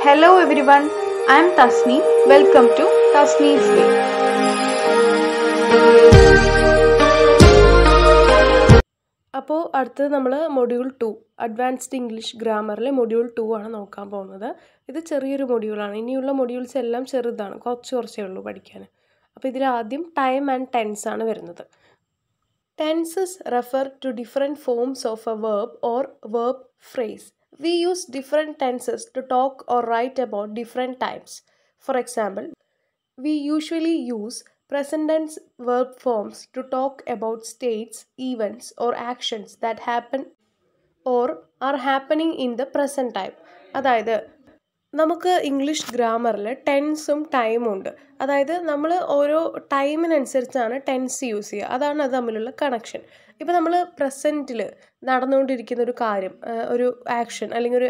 Hello everyone, I am Tasni. Welcome to Tasni's Way. അപ്പോൾ അടുത്തത് നമ്മൾ മൊഡ്യൂൾ 2 അഡ്വാൻസ്ഡ് ഇംഗ്ലീഷ് ഗ്രാമറിലെ മൊഡ്യൂൾ 2 ആണ് നോക്കാൻ പോകുന്നത്. ഇത് ചെറിയൊരു മൊഡ്യൂളാണ്. ഇനിയുള്ള മൊഡ്യൂൾസ് എല്ലാം ചെറുതാണ്, കുറച്ചേ ഉള്ളൂ പഠിക്കാൻ. അപ്പോൾ ഇതിൽ ആദ്യം ടൈം ആൻഡ് ടെൻസ് ആണ് വരുന്നത്. Tenses refer to different forms of a verb or verb phrase. We use different tenses to talk or write about different times. For example, we usually use present tense verb forms to talk about states, events, or actions that happen or are happening in the present time. അതായത് നമുക്ക് English ഗ്രാമറിൽ ടെൻസും ടൈമും ഉണ്ട്. അതായത് നമ്മൾ ഓരോ ടൈമിനനുസരിച്ചാണ് tense use ചെയ്യുക. അതാണ് അത് തമ്മിലുള്ള കണക്ഷൻ. ഇപ്പോൾ നമ്മൾ പ്രസൻറ്റിൽ നടന്നുകൊണ്ടിരിക്കുന്ന ഒരു കാര്യം, ഒരു ആക്ഷൻ അല്ലെങ്കിൽ ഒരു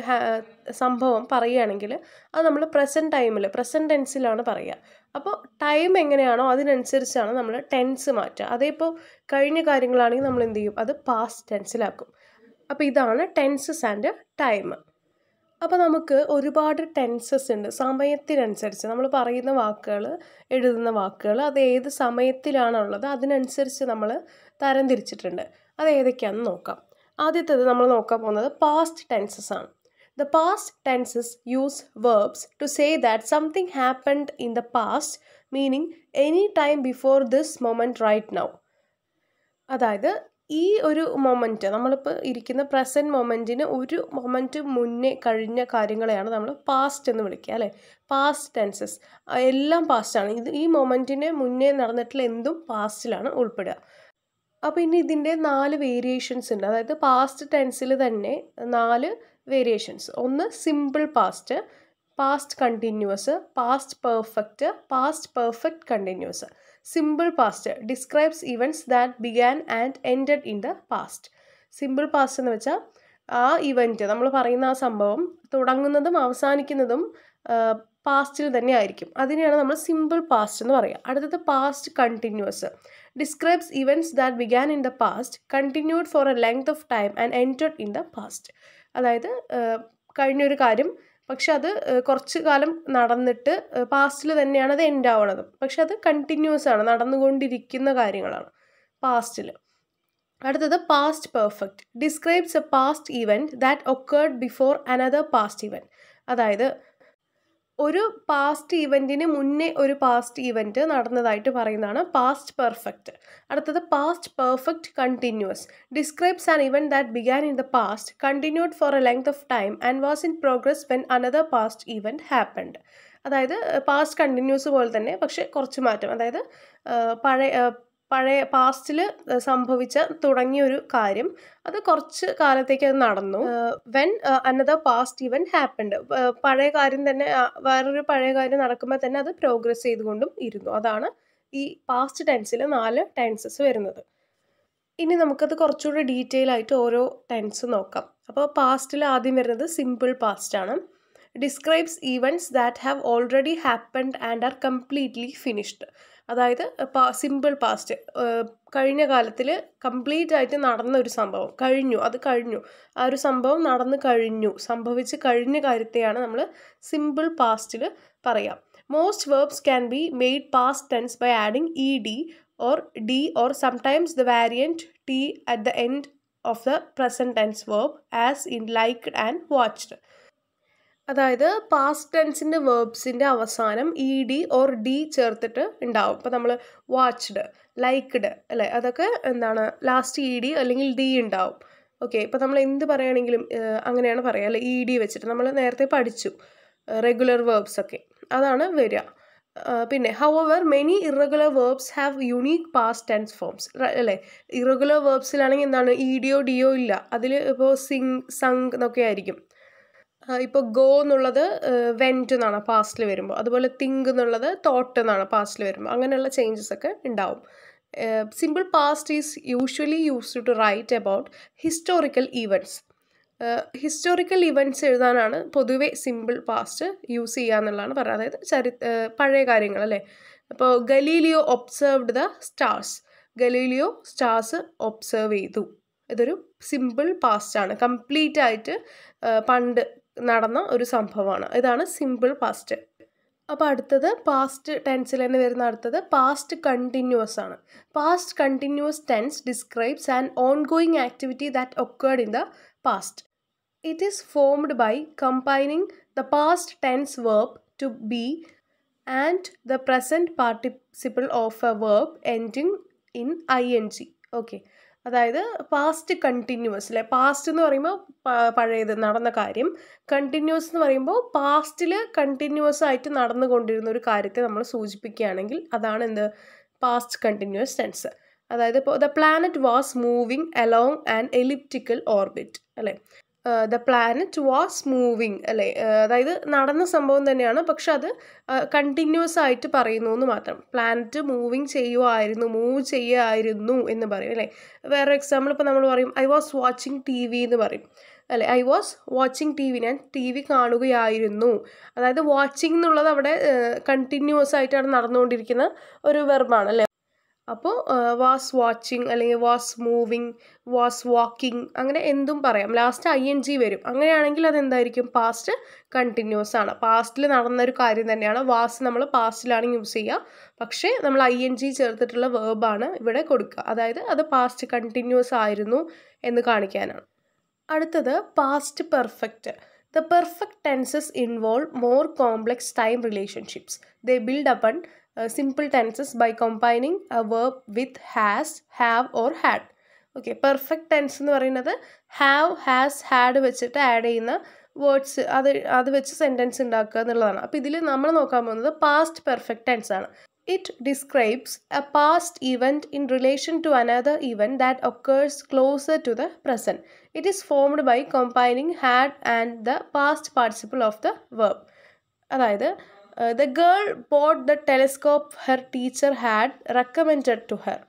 സംഭവം പറയുകയാണെങ്കിൽ അത് നമ്മൾ പ്രസൻറ്റ് ടെൻസിലാണ് പറയുക. അപ്പോൾ ടൈം എങ്ങനെയാണോ അതിനനുസരിച്ചാണ് നമ്മൾ ടെൻസ് മാറ്റുക. അതേപ്പോൾ കഴിഞ്ഞ കാര്യങ്ങളാണെങ്കിൽ നമ്മൾ എന്ത് ചെയ്യും, അത് പാസ്റ്റ് ടെൻസിലാക്കും. അപ്പോൾ ഇതാണ് ടെൻസസ് ആൻഡ് ടൈം. അപ്പോൾ നമുക്ക് ഒരുപാട് ടെൻസസ് ഉണ്ട്. സമയത്തിനനുസരിച്ച് നമ്മൾ പറയുന്ന വാക്കുകൾ, എഴുതുന്ന വാക്കുകൾ അത് ഏത് സമയത്തിലാണുള്ളത് അതിനനുസരിച്ച് നമ്മൾ തരംതിരിച്ചിട്ടുണ്ട്. അത് ഏതൊക്കെയാണെന്ന് നോക്കാം. ആദ്യത്തേത് നമ്മൾ നോക്കാൻ പോകുന്നത് പാസ്റ്റ് ടെൻസസ് ആണ്. The past tenses use verbs to say that something happened in the past, meaning any time before this moment right now. അതായത് ഈ ഒരു മൊമെൻറ്റ്, നമ്മളിപ്പോൾ ഇരിക്കുന്ന പ്രസൻറ്റ് മൊമെൻറ്റിന് ഒരു മൊമെൻറ്റ് മുന്നേ കഴിഞ്ഞ കാര്യങ്ങളെയാണ് നമ്മൾ പാസ്റ്റ് എന്ന് വിളിക്കുക, അല്ലേ? പാസ്റ്റ് ടെൻസസ് എല്ലാം പാസ്റ്റാണ്. ഈ മൊമെൻറ്റിന് മുന്നേ നടന്നിട്ടുള്ള എന്തും പാസ്റ്റിലാണ് ഉൾപ്പെടുക. അപ്പോൾ ഇനി ഇതിൻ്റെ 4 വേരിയേഷൻസ് ഉണ്ട്. അതായത് പാസ്റ്റ് ടെൻസിൽ തന്നെ 4 വേരിയേഷൻസ്. ഒന്ന് simple past, past continuous, past perfect, past perfect continuous. Simple past describes events that began and ended in the past. Simple past എന്ന് വെച്ചാൽ ആ ഇവൻറ്റ്, നമ്മൾ പറയുന്ന ആ സംഭവം തുടങ്ങുന്നതും അവസാനിക്കുന്നതും പാസ്റ്റിൽ തന്നെ ആയിരിക്കും. അതിനെയാണ് നമ്മൾ സിമ്പിൾ പാസ്റ്റ് എന്ന് പറയുക. അടുത്തത് past continuous describes events that began in the past, continued four A length of time and ended in the past. അതായത് കഴിഞ്ഞൊരു കാര്യം, പക്ഷെ അത് കുറച്ച് കാലം നടന്നിട്ട് പാസ്റ്റിൽ തന്നെയാണ് അത് എൻഡ് ആവണത്. പക്ഷെ അത് കണ്ടിന്യൂസ് ആണ്, നടന്നുകൊണ്ടിരിക്കുന്ന കാര്യങ്ങളാണ് പാസ്റ്റിൽ. അടുത്തത് past perfect describes a past event that occurred before another past event. അതായത് ഒരു പാസ്റ്റ് ഇവൻറ്റിന് മുന്നേ ഒരു പാസ്റ്റ് ഇവൻറ്റ് നടന്നതായിട്ട് പറയുന്നതാണ് പാസ്റ്റ് പെർഫെക്റ്റ്. അടുത്തത് past perfect continuous describes an event that began in the past, continued four A length of time and was in progress when another past event happened. അതായത് past continuous പോലെ തന്നെ പക്ഷെ കുറച്ച് മാറ്റം. അതായത് പഴയ പാസ്റ്റിൽ സംഭവിച്ച തുടങ്ങിയ ഒരു കാര്യം അത് കുറച്ച് കാലത്തേക്ക് അത് നടന്നു. When another past event happened, പഴയ കാര്യം തന്നെ വേറൊരു പഴയ കാര്യം നടക്കുമ്പോൾ തന്നെ അത് പ്രോഗ്രസ് ചെയ്തുകൊണ്ടും ഇരുന്നു. അതാണ് ഈ പാസ്റ്റ് ടെൻസിൽ 4 ടെൻസസ് വരുന്നത്. ഇനി നമുക്കത് കുറച്ചുകൂടി ഡീറ്റെയിൽ ആയിട്ട് ഓരോ ടെൻസ് നോക്കാം. അപ്പോൾ പാസ്റ്റിൽ ആദ്യം വരുന്നത് സിമ്പിൾ പാസ്റ്റ് ആണ്. Describes events that have already happened and are completely finished. അതായത് സിമ്പിൾ പാസ്റ്റ് കഴിഞ്ഞ കാലത്തിൽ കംപ്ലീറ്റ് ആയിട്ട് നടന്ന ഒരു സംഭവം കഴിഞ്ഞു, അത് കഴിഞ്ഞു, ആ ഒരു സംഭവം നടന്നു കഴിഞ്ഞു, സംഭവിച്ച് കഴിഞ്ഞ കാര്യത്തെയാണ് നമ്മൾ സിമ്പിൾ പാസ്റ്റിൽ പറയാം. Most verbs can be made past tense by adding ed or d or sometimes the variant t at the end of the present tense verb, as in liked and watched. അതായത് past ടെൻസിൻ്റെ വേർബ്സിൻ്റെ അവസാനം E D or D ചേർത്തിട്ട് ഉണ്ടാവും. ഇപ്പോൾ നമ്മൾ watched, liked, അല്ലേ, അതൊക്കെ എന്താണ് last E D അല്ലെങ്കിൽ ഡി ഉണ്ടാവും. ഓക്കെ, ഇപ്പോൾ നമ്മൾ എന്ത് പറയുകയാണെങ്കിലും അങ്ങനെയാണ് പറയുക, അല്ലെ, ഇ ഡി വെച്ചിട്ട് നമ്മൾ നേരത്തെ പഠിച്ചു റെഗുലർ വേർബ്സ് ഒക്കെ, അതാണ് വരിക. പിന്നെ however many irregular verbs have unique past tense forms, അല്ലേ? ഇറഗുലർ വേർബ്സിലാണെങ്കിൽ എന്താണ് ഇ ഡിയോ ഡിയോ ഇല്ല, അതിൽ ഇപ്പോൾ സങ് എന്നൊക്കെ ആയിരിക്കും. ഇപ്പോൾ ഗോ എന്നുള്ളത് വെൻറ്റ് എന്നാണ് പാസ്റ്റിൽ വരുമ്പോൾ, അതുപോലെ തിങ്ക് എന്നുള്ളത് തോട്ട് എന്നാണ് പാസ്റ്റിൽ വരുമ്പോൾ. അങ്ങനെയുള്ള ചേഞ്ചസ് ഒക്കെ ഉണ്ടാവും. Simple past is usually used to write about historical events. Historical events എഴുതാനാണ് പൊതുവെ സിമ്പിൾ പാസ്റ്റ് യൂസ് ചെയ്യുക എന്നുള്ളതാണ് പറയുന്നത്. അതായത് പഴയ കാര്യങ്ങൾ, അല്ലേ? അപ്പോൾ Galileo observed the stars, Galileo stars observe ചെയ്തു. ഇതൊരു സിമ്പിൾ പാസ്റ്റ് ആണ്. കംപ്ലീറ്റ് ആയിട്ട് പണ്ട് നടന്ന ഒരു സംഭവമാണ്. ഇതാണ് സിമ്പിൾ പാസ്റ്റ്. അപ്പോൾ അടുത്തത് പാസ്റ്റ് ടെൻസിൽ തന്നെ വരുന്ന അടുത്തത് പാസ്റ്റ് കണ്ടിന്യൂസ് ആണ്. Past continuous tense describes an ongoing activity that occurred in the past. It is formed by combining the past tense verb to be and the present participle of a verb ending in ing. Okay, അതായത് past continuous അല്ലേ. Past എന്ന് പറയുമ്പോൾ പഴയത് നടന്ന കാര്യം, continuous എന്ന് പറയുമ്പോൾ പാസ്റ്റിൽ continuous ആയിട്ട് നടന്നുകൊണ്ടിരുന്ന ഒരു കാര്യത്തെ നമ്മൾ സൂചിപ്പിക്കുകയാണെങ്കിൽ അതാണ് എന്ത്, പാസ്റ്റ് കണ്ടിന്യൂസ് ടെൻസ്. അതായത് ഇപ്പോൾ the planet was moving along an elliptical orbit അല്ലേ. ദ പ്ലാനറ്റ് വാസ് മൂവിങ് അല്ലേ, അതായത് നടന്ന സംഭവം തന്നെയാണ്, പക്ഷെ അത് കണ്ടിന്യൂസ് ആയിട്ട് പറയുന്നു എന്ന് മാത്രം. പ്ലാനറ്റ് മൂവിങ് മൂവ് ചെയ്യുമായിരുന്നു എന്ന് പറയും അല്ലേ. വേറെ എക്സാമ്പിൾ ഇപ്പോൾ നമ്മൾ പറയും I was watching TV എന്ന് പറയും അല്ലേ. I was watching TV, ഞാൻ ടി വി കാണുകയായിരുന്നു. അതായത് വാച്ചിങ് എന്നുള്ളത് അവിടെ കണ്ടിന്യൂസ് ആയിട്ടാണ് നടന്നുകൊണ്ടിരിക്കുന്ന ഒരു വെർബാണ് അല്ലേ. അപ്പോൾ വാസ് വാച്ചിങ് അല്ലെങ്കിൽ വാസ് മൂവിങ്, വാസ് വാക്കിംഗ്, അങ്ങനെ എന്തും പറയാം. ലാസ്റ്റ് ing വരും. അങ്ങനെയാണെങ്കിൽ അതെന്തായിരിക്കും, പാസ്റ്റ് കണ്ടിന്യൂസ് ആണ്. പാസ്റ്റിൽ നടന്നൊരു കാര്യം തന്നെയാണ്. വാസ് നമ്മൾ പാസ്റ്റിലാണ് യൂസ് ചെയ്യുക, പക്ഷേ നമ്മൾ ing ചേർത്തിട്ടുള്ള വേർബാണ് ഇവിടെ കൊടുക്കുക. അതായത് അത് പാസ്റ്റ് കണ്ടിന്യൂസ് ആയിരുന്നു എന്ന് കാണിക്കാനാണ്. അടുത്തത് past perfect. The perfect tenses involve more complex time relationships. They build upon simple tenses by combining a verb with has, have or had. Okay, perfect tense എന്ന് പറയുന്നത് ഹാവ്, ഹാസ്, ഹാഡ് വെച്ചിട്ട് add ചെയ്യുന്ന words അത് വെച്ച് sentence ഉണ്ടാക്കുക എന്നുള്ളതാണ്. അപ്പോൾ ഇതിൽ നമ്മൾ നോക്കാൻ പോകുന്നത് പാസ്റ്റ് പെർഫെക്റ്റ് ടെൻസ് ആണ്. It describes a past event in relation to another event that occurs closer to the present. It is formed by combining had and the past participle of the verb. അതായത് the girl bought the telescope her teacher had recommended to her.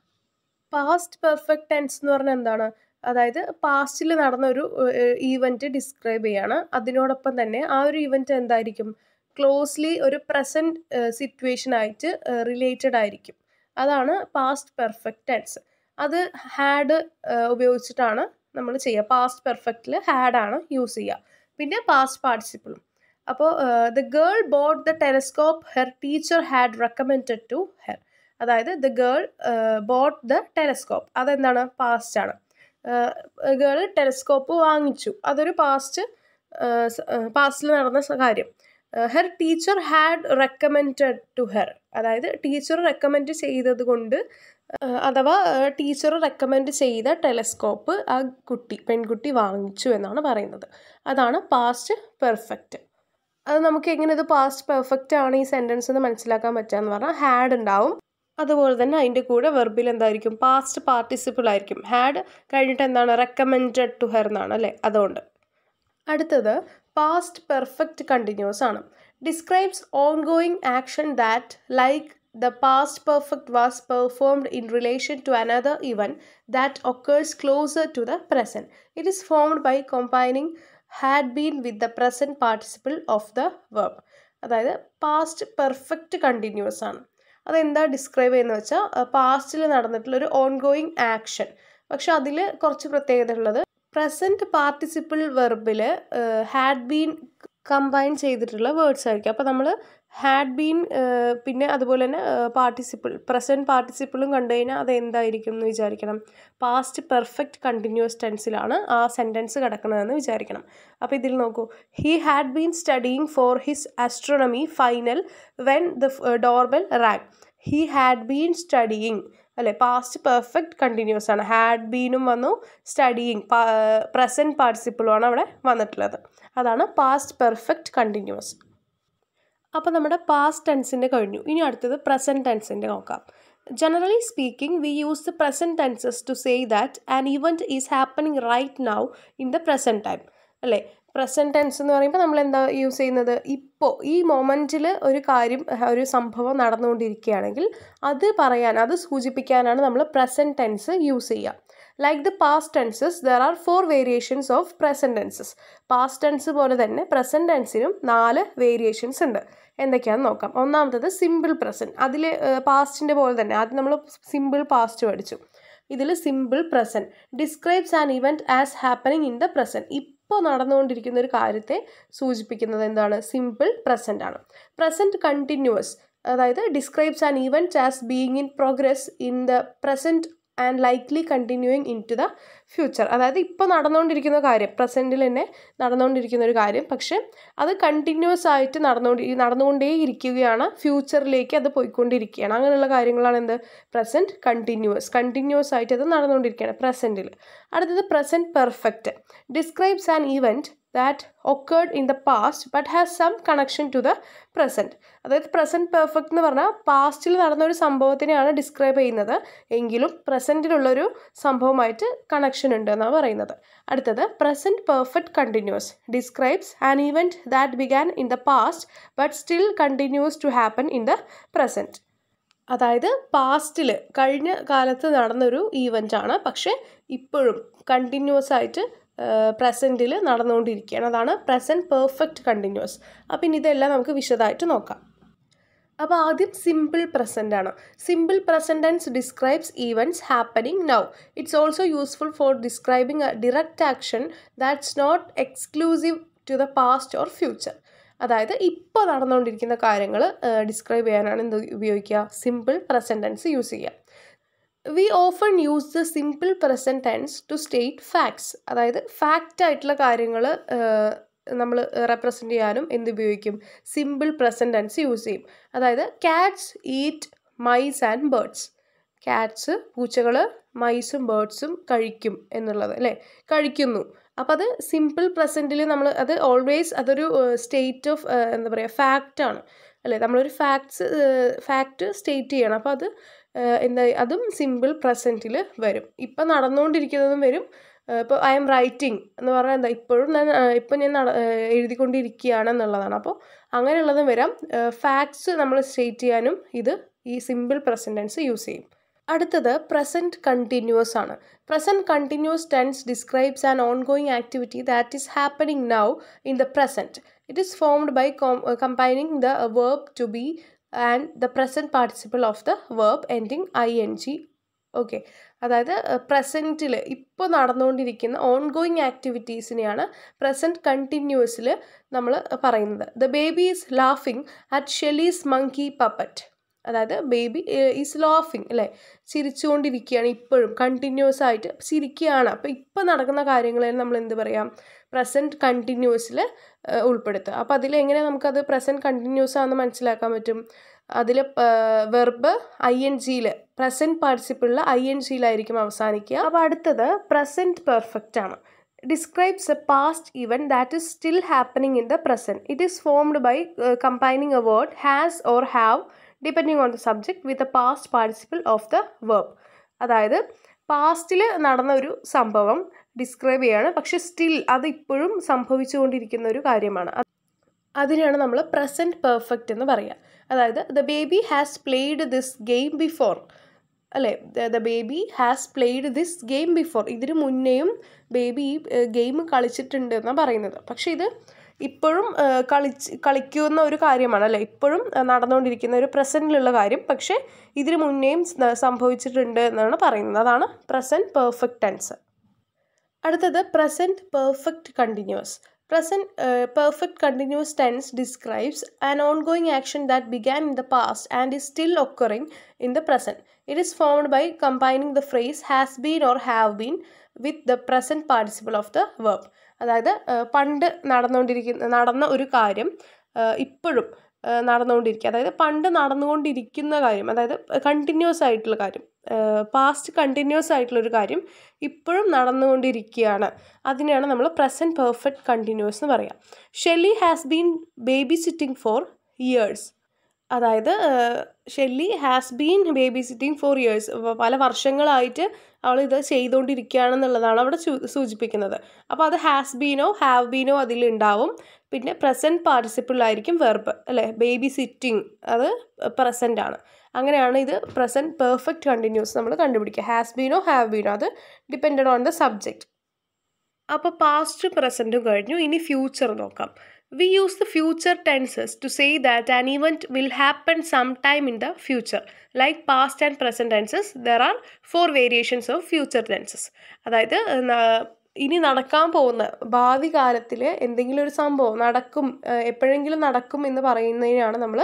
Past perfect tense എന്ന് പറഞ്ഞാൽ എന്താണ്, അതായത് പാസ്റ്റിൽ നടന്നൊരു event describe ചെയ്യാണ്. അതിനോടൊപ്പം തന്നെ ആ ഒരു ഈവൻറ്റ് എന്തായിരിക്കും, ക്ലോസ്ലി ഒരു പ്രസൻറ്റ് സിറ്റുവേഷനായിട്ട് റിലേറ്റഡ് ആയിരിക്കും. അതാണ് പാസ്റ്റ് പെർഫെക്റ്റ് ടെൻസ്. അത് ഹാഡ് ഉപയോഗിച്ചിട്ടാണ് നമ്മൾ ചെയ്യുക. പാസ്റ്റ് പെർഫെക്റ്റിൽ ഹാഡാണ് യൂസ് ചെയ്യുക. പിന്നെ പാസ്റ്റ് പാർട്ടിസിപ്പിളും. അപ്പോൾ the girl bought the telescope her teacher had recommended to her. അതായത് the girl bought the telescope, അതെന്താണ്, പാസ്റ്റ് ആണ്. ഗേൾ ടെലസ്കോപ്പ് വാങ്ങിച്ചു, അതൊരു പാസ്റ്റിൽ നടന്ന കാര്യം. Her teacher had recommended to her, അതായത് ടീച്ചർ റെക്കമെൻഡ് ചെയ്തത് കൊണ്ട്, അഥവാ ടീച്ചർ റെക്കമെൻഡ് ചെയ്ത ടെലസ്കോപ്പ് ആ പെൺകുട്ടി വാങ്ങിച്ചു എന്നാണ് പറയുന്നത്. അതാണ് പാസ്റ്റ് പെർഫെക്റ്റ്. അത് നമുക്ക് എങ്ങനെ ഇത് പാസ്റ്റ് പെർഫെക്റ്റ് ആണ് ഈ സെൻറ്റൻസ് എന്ന് മനസ്സിലാക്കാൻ പറ്റുകയെന്ന് പറഞ്ഞാൽ ഹാഡ് ഉണ്ടാവും, അതുപോലെ തന്നെ അതിൻ്റെ കൂടെ വെർബിൽ എന്തായിരിക്കും, പാസ്റ്റ് പാർട്ടിസിപ്പിൾ ആയിരിക്കും. ഹാഡ് കഴിഞ്ഞിട്ട് എന്താണ്, റെക്കമെൻഡഡ് ടു ഹെർ എന്നാണ് അല്ലേ, അതുകൊണ്ട്. അടുത്തത് പാസ്റ്റ് പെർഫെക്റ്റ് കണ്ടിന്യൂസ് ആണ്. Describes ongoing action that like the past perfect was performed in relation to another event that occurs closer to the present. It is formed by combining had been with the present participle of the verb. അതായത് past perfect continuous ആണ്. അതെന്താ describe ചെയ്യുന്നത് വെച്ചാൽ പാസ്റ്റിൽ നടന്നിട്ടുള്ള ഒരു ongoing action, പക്ഷെ അതിൽ കുറച്ച് പ്രത്യേകത ഉള്ളത് പ്രസൻറ്റ് പാർട്ടിസിപ്പിൾ വെർബിൽ ഹാഡ് ബീൻ കമ്പൈൻ ചെയ്തിട്ടുള്ള വേർഡ്സ് ആയിരിക്കും. അപ്പോൾ നമ്മൾ ഹാഡ് ബീൻ പിന്നെ അതുപോലെ തന്നെ പ്രസൻറ്റ് പാർട്ടിസിപ്പിളും കണ്ടു കഴിഞ്ഞാൽ അത് എന്തായിരിക്കും എന്ന് വിചാരിക്കണം, പാസ്റ്റ് പെർഫെക്റ്റ് കണ്ടിന്യൂസ് ടെൻസിലാണ് ആ സെൻറ്റൻസ് കിടക്കുന്നതെന്ന് വിചാരിക്കണം. അപ്പോൾ ഇതിൽ നോക്കൂ, he had been studying for his astronomy final when the doorbell rang. He had been studying അല്ലേ, പാസ്റ്റ് പെർഫെക്റ്റ് കണ്ടിന്യൂസ് ആണ്. ഹാഡ് ബീനും വന്നു, സ്റ്റഡിയിങ് പ്രസൻറ്റ് പാർട്ടിസിപ്പിളുമാണ് അവിടെ വന്നിട്ടുള്ളത്. അതാണ് പാസ്റ്റ് പെർഫെക്റ്റ് കണ്ടിന്യൂസ്. അപ്പോൾ നമ്മുടെ പാസ്റ്റ് ടെൻസിൻ്റെ കഴിഞ്ഞു. ഇനി അടുത്തത് പ്രസൻറ്റ് ടെൻസിൻ്റെ നോക്കാം. Generally speaking, we use the present tenses to say that an event is happening right now in the present time. അല്ലേ, പ്രസൻറ്റ് ടെൻസ് എന്ന് പറയുമ്പോൾ നമ്മൾ എന്താ യൂസ് ചെയ്യുന്നത്, ഇപ്പോൾ ഈ മൊമെൻറ്റിൽ ഒരു സംഭവം നടന്നുകൊണ്ടിരിക്കുകയാണെങ്കിൽ അത് സൂചിപ്പിക്കാനാണ് നമ്മൾ പ്രസൻറ്റ് ടെൻസ് യൂസ് ചെയ്യുക. Like the past tenses, there are 4 variations of present tenses. Past tense പോലെ തന്നെ പ്രസൻറ്റ് ടെൻസിനും 4 വേരിയേഷൻസ് ഉണ്ട്. എന്തൊക്കെയാണെന്ന് നോക്കാം. ഒന്നാമത്തത് സിമ്പിൾ പ്രസൻറ്റ്. അതിൽ പാസ്റ്റിൻ്റെ പോലെ തന്നെ ആദ്യം നമ്മൾ സിമ്പിൾ പാസ്റ്റ് പഠിച്ചു. ഇതിൽ simple present describes an event as happening in the present. ഇപ്പോൾ നടന്നുകൊണ്ടിരിക്കുന്ന ഒരു കാര്യത്തെ സൂചിപ്പിക്കുന്നത് എന്താണ്? സിമ്പിൾ പ്രസൻ്റ് ആണ്. പ്രസൻറ്റ് കണ്ടിന്യൂസ് അതായത് describes an event as being in progress in the present and likely continuing in to the future. അതായത് ഇപ്പോൾ നടന്നുകൊണ്ടിരിക്കുന്ന കാര്യം, പ്രസൻറ്റിൽ തന്നെ നടന്നുകൊണ്ടിരിക്കുന്ന ഒരു കാര്യം, പക്ഷെ അത് കണ്ടിന്യൂസ് ആയിട്ട് നടന്നുകൊണ്ടേ ഇരിക്കുകയാണ്, ഫ്യൂച്ചറിലേക്ക് അത് പോയിക്കൊണ്ടിരിക്കുകയാണ്. അങ്ങനെയുള്ള കാര്യങ്ങളാണ് എന്ത്? പ്രസൻറ്റ് കണ്ടിന്യൂസ് ആയിട്ട് അത് നടന്നുകൊണ്ടിരിക്കുകയാണ് പ്രസൻറ്റിൽ. അടുത്തത് present perfect describes an event that occurred in the past but has some connection to the present. അതായത് പ്രസൻറ്റ് പെർഫെക്റ്റ് എന്ന് പറഞ്ഞാൽ പാസ്റ്റിൽ നടന്ന ഒരു സംഭവത്തിനെയാണ് ഡിസ്ക്രൈബ് ചെയ്യുന്നത്, എങ്കിലും പ്രസൻറ്റിലുള്ളൊരു സംഭവമായിട്ട് കണക്ഷൻ ഉണ്ട് എന്നാണ് പറയുന്നത്. അടുത്തത് present perfect continuous describes an event that began in the past but still continues to happen in the present. അതായത് പാസ്റ്റിൽ കഴിഞ്ഞ കാലത്ത് നടന്നൊരു ഈവൻ്റാണ്, പക്ഷേ ഇപ്പോഴും കണ്ടിന്യൂസ് ആയിട്ട് പ്രസൻറ്റിൽ നടന്നുകൊണ്ടിരിക്കുകയാണ്. അതാണ് പ്രസൻറ്റ് പെർഫെക്റ്റ് കണ്ടിന്യൂസ്. അപ്പം ഇനി ഇതെല്ലാം നമുക്ക് വിശദമായിട്ട് നോക്കാം. അപ്പോൾ ആദ്യം സിമ്പിൾ പ്രസൻ്റ് ആണ്. Simple present tense describes events happening now. It's also useful for describing a direct action that's not exclusive to the past or future. അതായത് ഇപ്പോൾ നടന്നുകൊണ്ടിരിക്കുന്ന കാര്യങ്ങൾ ഡിസ്ക്രൈബ് ചെയ്യാനാണ് എന്ത് ഉപയോഗിക്കുക? സിമ്പിൾ പ്രസൻറ്റ് ടെൻസ് യൂസ് ചെയ്യുക. We often use the simple present tense to state facts. അതായത് fact ആയിട്ടുള്ള കാര്യങ്ങൾ നമ്മൾ റെപ്രസെൻ്റ് ചെയ്യാനും എന്തുപയോഗിക്കും? സിമ്പിൾ പ്രസൻറ്റ് ടെൻസ് യൂസ് ചെയ്യും. അതായത് cats eat mice and birds. Cats പൂച്ചകൾ മൈസും ബേർഡ്സും കഴിക്കും എന്നുള്ളത് അല്ലേ, കഴിക്കുന്നു. അപ്പോൾ അത് സിമ്പിൾ പ്രസൻറ്റിൽ നമ്മൾ അത് ഓൾവേസ് അതൊരു സ്റ്റേറ്റ് ഓഫ് എന്താ പറയുക ഫാക്റ്റാണ് അല്ലേ, നമ്മളൊരു ഫാക്റ്റ് സ്റ്റേറ്റ് ചെയ്യണം. അപ്പോൾ അത് അതും സിമ്പിൾ പ്രസൻറ്റിൽ വരും. ഇപ്പം നടന്നുകൊണ്ടിരിക്കുന്നതും വരും. ഇപ്പോൾ ഐ എം റൈറ്റിംഗ് എന്ന് പറഞ്ഞാൽ എന്താ, ഇപ്പം ഞാൻ എഴുതിക്കൊണ്ടിരിക്കുകയാണ് എന്നുള്ളതാണ്. അപ്പോൾ അങ്ങനെയുള്ളതും വരാം. ഫാക്ട്സ് നമ്മൾ സ്റ്റേറ്റ് ചെയ്യാനും ഈ സിമ്പിൾ പ്രസൻറ്റ് ടെൻസ് യൂസ് ചെയ്യും. അടുത്തത് പ്രസൻറ്റ് കണ്ടിന്യൂസ് ആണ്. Present continuous tense describes an ongoing activity that is happening now in the present. It is formed by combining the verb to be and the present participle of the verb ending ing. Okay, അതായത് പ്രസൻറ്റിൽ ഇപ്പോൾ നടന്നുകൊണ്ടിരിക്കുന്ന ongoing ആക്ടിവിറ്റീസിനെയാണ് present കണ്ടിന്യൂസിൽ നമ്മൾ പറയുന്നത്. The baby is ലാഫിങ് at Shelley's monkey puppet. അതായത് baby is ലാഫിങ് അല്ലേ, ചിരിച്ചുകൊണ്ടിരിക്കുകയാണ്, ഇപ്പോഴും കണ്ടിന്യൂസ് ആയിട്ട് ചിരിക്കുകയാണ്. അപ്പോൾ ഇപ്പോൾ നടക്കുന്ന കാര്യങ്ങളെ നമ്മൾ എന്ത് പറയാം? പ്രസൻറ്റ് കണ്ടിന്യൂസിൽ ഉൾപ്പെടുത്തുക. അപ്പോൾ അതിലെങ്ങനെ നമുക്കത് പ്രസൻറ്റ് കണ്ടിന്യൂസ് ആണെന്ന് മനസ്സിലാക്കാൻ പറ്റും? അതിൽ വെർബ് INGയിൽ പ്രസൻറ്റ് പാർട്ടിസിപ്പിളിൽ INGയിലായിരിക്കും അവസാനിക്കുക. അപ്പോൾ അടുത്തത് പ്രസൻറ്റ് പെർഫെക്റ്റ് ആണ്. Describes a past event that is still happening in the present. It is formed by combining a word has or have depending on the subject with a past participle of the verb. അതായത് പാസ്റ്റിൽ നടന്ന ഒരു സംഭവം describe ചെയ്യാണ്, പക്ഷെ still അത് ഇപ്പോഴും സംഭവിച്ചുകൊണ്ടിരിക്കുന്ന ഒരു കാര്യമാണ്. അതിനെയാണ് നമ്മൾ പ്രസൻറ്റ് പെർഫെക്റ്റ് എന്ന് പറയുക. അതായത് the baby has played this game before അല്ലേ, the baby has played this game before. ഇതിന് മുന്നേയും ബേബി ഈ ഗെയിം കളിച്ചിട്ടുണ്ട് എന്നാണ് പറയുന്നത്. പക്ഷേ ഇത് ഇപ്പോഴും കളിക്കുന്ന ഒരു കാര്യമാണ് അല്ലേ, ഇപ്പോഴും നടന്നുകൊണ്ടിരിക്കുന്ന ഒരു പ്രസൻറ്റിലുള്ള കാര്യം, പക്ഷേ ഇതിന് മുന്നേയും സംഭവിച്ചിട്ടുണ്ട് എന്നാണ് പറയുന്നത്. അതാണ് പ്രസൻറ്റ് പെർഫെക്റ്റ് ടെൻസ്. അടുത്തത് present perfect continuous. Present perfect continuous tense describes an ongoing action that began in the past and is still occurring in the present. It is formed by combining the phrase has been or have been with the present participle of the verb. അതായത് പണ്ട് നടന്ന ഒരു കാര്യം ഇപ്പോഴും നടന്നുകൊണ്ടിരിക്കുക, അതായത് പണ്ട് നടന്നുകൊണ്ടിരിക്കുന്ന കാര്യം, അതായത് കണ്ടിന്യൂസ് ആയിട്ടുള്ള കാര്യം, പാസ്റ്റ് കണ്ടിന്യൂസ് ആയിട്ടുള്ളൊരു കാര്യം ഇപ്പോഴും നടന്നുകൊണ്ടിരിക്കുകയാണ്. അതിനെയാണ് നമ്മൾ പ്രസൻറ്റ് പെർഫെക്റ്റ് കണ്ടിന്യൂസ് എന്ന് പറയുക. Shelley has been babysitting for years. അതായത് Shelley has been babysitting for years, പല വർഷങ്ങളായിട്ട് അവൾ ഇത് ചെയ്തുകൊണ്ടിരിക്കുകയാണെന്നുള്ളതാണ് അവിടെ സൂചിപ്പിക്കുന്നത്. അപ്പോൾ അത് ഹാസ് ബീനോ ഹാവ് ബീനോ അതിലുണ്ടാവും. പിന്നെ പ്രസൻറ്റ് പാർട്ടിസിപ്പിളായിരിക്കും വെർബ് അല്ലേ, ബേബി സിറ്റിംഗ് അത് പ്രസൻ്റ് ആണ്. അങ്ങനെയാണ് ഇത് പ്രസൻറ്റ് പെർഫെക്റ്റ് കണ്ടിന്യൂസ് നമ്മൾ കണ്ടുപിടിക്കുക. ഹാസ് ബീനോ ഹാവ് ബീനോ അത് ഡിപ്പെൻഡഡ് ഓൺ ദ സബ്ജക്റ്റ്. അപ്പോൾ പാസ്റ്റ് പ്രസൻറ്റും കഴിഞ്ഞു, ഇനി ഫ്യൂച്ചർ നോക്കാം. We use the future tenses to say that an event will happen sometime in the future. Like past and present tenses, there are 4 variations of future tenses. അതായത് ഇനി നടക്കാൻ പോകുന്ന ഭാവി കാലത്തിൽ എന്തെങ്കിലും ഒരു സംഭവം നടക്കും, എപ്പോഴെങ്കിലും നടക്കും എന്ന് പറയുന്നതിനാണ് നമ്മൾ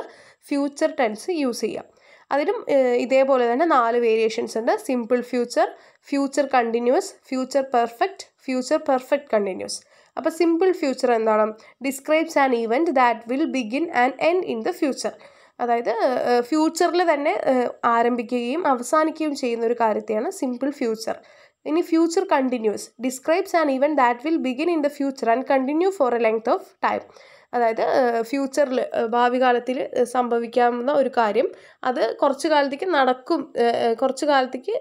ഫ്യൂച്ചർ ടെൻസ് യൂസ് ചെയ്യുക. അതിലും ഇതേപോലെ തന്നെ 4 വേരിയേഷൻസ് ഉണ്ട്. Simple future, future continuous, future perfect, future perfect continuous. അപ്പോൾ സിമ്പിൾ ഫ്യൂച്ചർ എന്താണ്? Describes an event that will begin and end in the future. അതായത് ഫ്യൂച്ചറിൽ തന്നെ ആരംഭിക്കുകയും അവസാനിക്കുകയും ചെയ്യുന്ന ഒരു കാര്യത്തെയാണ് സിമ്പിൾ ഫ്യൂച്ചർ. ഇനി future continuous describes an event that will begin in the future and continue for A length of time. അതായത് ഫ്യൂച്ചറിൽ ഭാവി കാലത്തിൽ സംഭവിക്കാവുന്ന ഒരു കാര്യം അത് കുറച്ച് കാലത്തേക്ക് നടക്കും, കുറച്ച് കാലത്തേക്ക്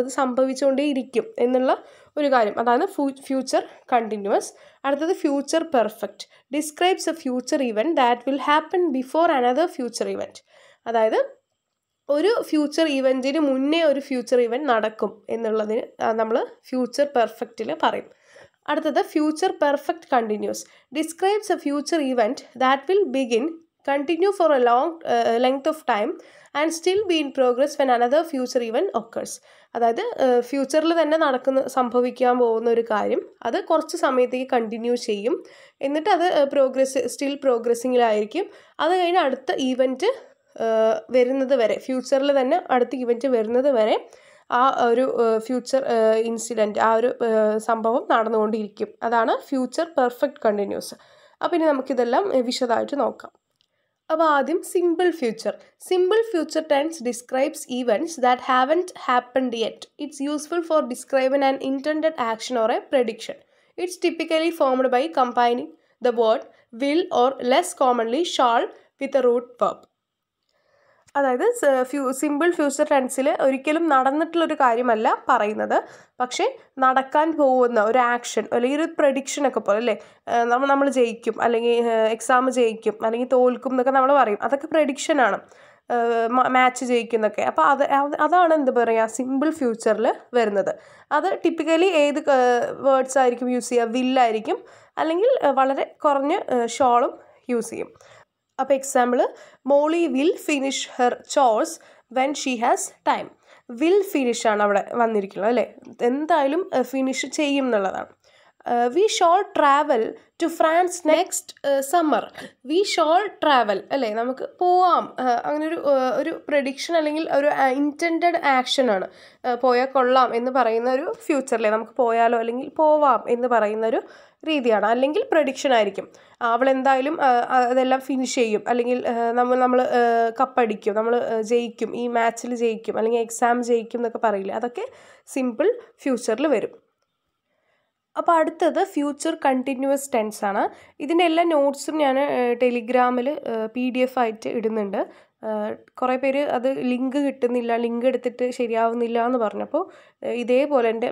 അത് സംഭവിച്ചുകൊണ്ടേയിരിക്കും എന്നുള്ള ഒരു കാര്യം, അതാണ് ഫ്യൂച്ചർ കണ്ടിന്യൂസ്. അടുത്തത് future perfect describes A future event that will happen before another future event. അതായത് ഒരു ഫ്യൂച്ചർ ഇവൻറ്റിന് മുന്നേ ഒരു ഫ്യൂച്ചർ ഇവൻറ്റ് നടക്കും എന്നുള്ളതിന് നമ്മൾ ഫ്യൂച്ചർ പെർഫെക്റ്റിൽ പറയും. അടുത്തത് future perfect continuous describes A future event that will begin, continue for A long length of time and still be in progress when another future event occurs. അതായത് ഫ്യൂച്ചറിൽ തന്നെ സംഭവിക്കാൻ പോകുന്ന ഒരു കാര്യം അത് കുറച്ച് സമയത്തേക്ക് കണ്ടിന്യൂ ചെയ്യും, എന്നിട്ട് അത് സ്റ്റിൽ പ്രോഗ്രസ്സിങ്ങിലായിരിക്കും. അത് കഴിഞ്ഞ് അടുത്ത ഈവൻറ്റ് വരുന്നത് വരെ, ഫ്യൂച്ചറിൽ തന്നെ അടുത്ത ഇവൻറ്റ് വരുന്നത് വരെ ആ ഒരു ഫ്യൂച്ചർ ഇൻസിഡൻറ്റ്, ആ ഒരു സംഭവം നടന്നുകൊണ്ടിരിക്കും. അതാണ് ഫ്യൂച്ചർ പെർഫെക്റ്റ് കണ്ടിന്യൂസ്. അപ്പോൾ ഇനി നമുക്കിതെല്ലാം വിശദമായിട്ട് നോക്കാം. അപ്പോൾ ആദ്യം simple future. Simple future tense describes events that haven't happened yet. It's useful for describing an intended action or a prediction. It's typically formed by combining the word will or less commonly shall with a root verb. അതായത് simple future ടെൻസിൽ ഒരിക്കലും നടന്നിട്ടുള്ളൊരു കാര്യമല്ല പറയുന്നത്, പക്ഷേ നടക്കാൻ പോകുന്ന ഒരു ആക്ഷൻ അല്ലെങ്കിൽ ഒരു പ്രഡിക്ഷനൊക്കെ പോലെ അല്ലേ, നമ്മൾ ജയിക്കും അല്ലെങ്കിൽ എക്സാം ജയിക്കും അല്ലെങ്കിൽ തോൽക്കും എന്നൊക്കെ നമ്മൾ പറയും, അതൊക്കെ പ്രഡിക്ഷനാണ്. മാച്ച് ജയിക്കുന്നൊക്കെ. അപ്പോൾ അതാണ് എന്താ പറയുക സിമ്പിൾ ഫ്യൂച്ചറിൽ വരുന്നത്. അത് ടിപ്പിക്കലി ഏത് വേർഡ്സ് ആയിരിക്കും യൂസ് ചെയ്യുക? വില്ലായിരിക്കും, അല്ലെങ്കിൽ വളരെ കുറഞ്ഞ ഷോളും യൂസ് ചെയ്യും. അപ്പോൾ example, Molly will finish her chores when she has time. Will finish ആണ് അവിടെ വന്നിരിക്കുന്നത് അല്ലേ, എന്തായാലും ഫിനിഷ് ചെയ്യും എന്നുള്ളതാണ്. We shall travel to France next summer. We shall travel അല്ലേ, നമുക്ക് പോവാം, അങ്ങനെ ഒരു പ്രഡിക്ഷൻ അല്ലെങ്കിൽ ഒരു ഇൻറ്റൻഡഡ് ആക്ഷനാണ്. പോയാൽ കൊള്ളാം എന്ന് പറയുന്ന ഒരു ഫ്യൂച്ചറിലെ നമുക്ക് പോയാലോ അല്ലെങ്കിൽ പോവാം എന്ന് പറയുന്ന ഒരു രീതിയാണ്. അല്ലെങ്കിൽ പ്രഡിക്ഷൻ ആയിരിക്കും, അവളെന്തായാലും അതെല്ലാം ഫിനിഷ് ചെയ്യും, അല്ലെങ്കിൽ നമ്മൾ കപ്പടിക്കും, നമ്മൾ ജയിക്കും, ഈ മാച്ചിൽ ജയിക്കും, അല്ലെങ്കിൽ എക്സാം ജയിക്കും എന്നൊക്കെ പറയില്ലേ, അതൊക്കെ സിമ്പിൾ ഫ്യൂച്ചറിൽ വരും. അപ്പോൾ അടുത്തത് ഫ്യൂച്ചർ കണ്ടിന്യൂസ് ടെൻസ് ആണ്. ഇതിൻ്റെ എല്ലാ നോട്ട്സും ഞാൻ ടെലിഗ്രാമിൽ PDF ആയിട്ട് ഇടുന്നുണ്ട്. കുറേ പേര് അത് ലിങ്ക് കിട്ടുന്നില്ല, ലിങ്ക് എടുത്തിട്ട് ശരിയാവുന്നില്ല എന്ന് പറഞ്ഞപ്പോൾ ഇതേപോലെ എൻ്റെ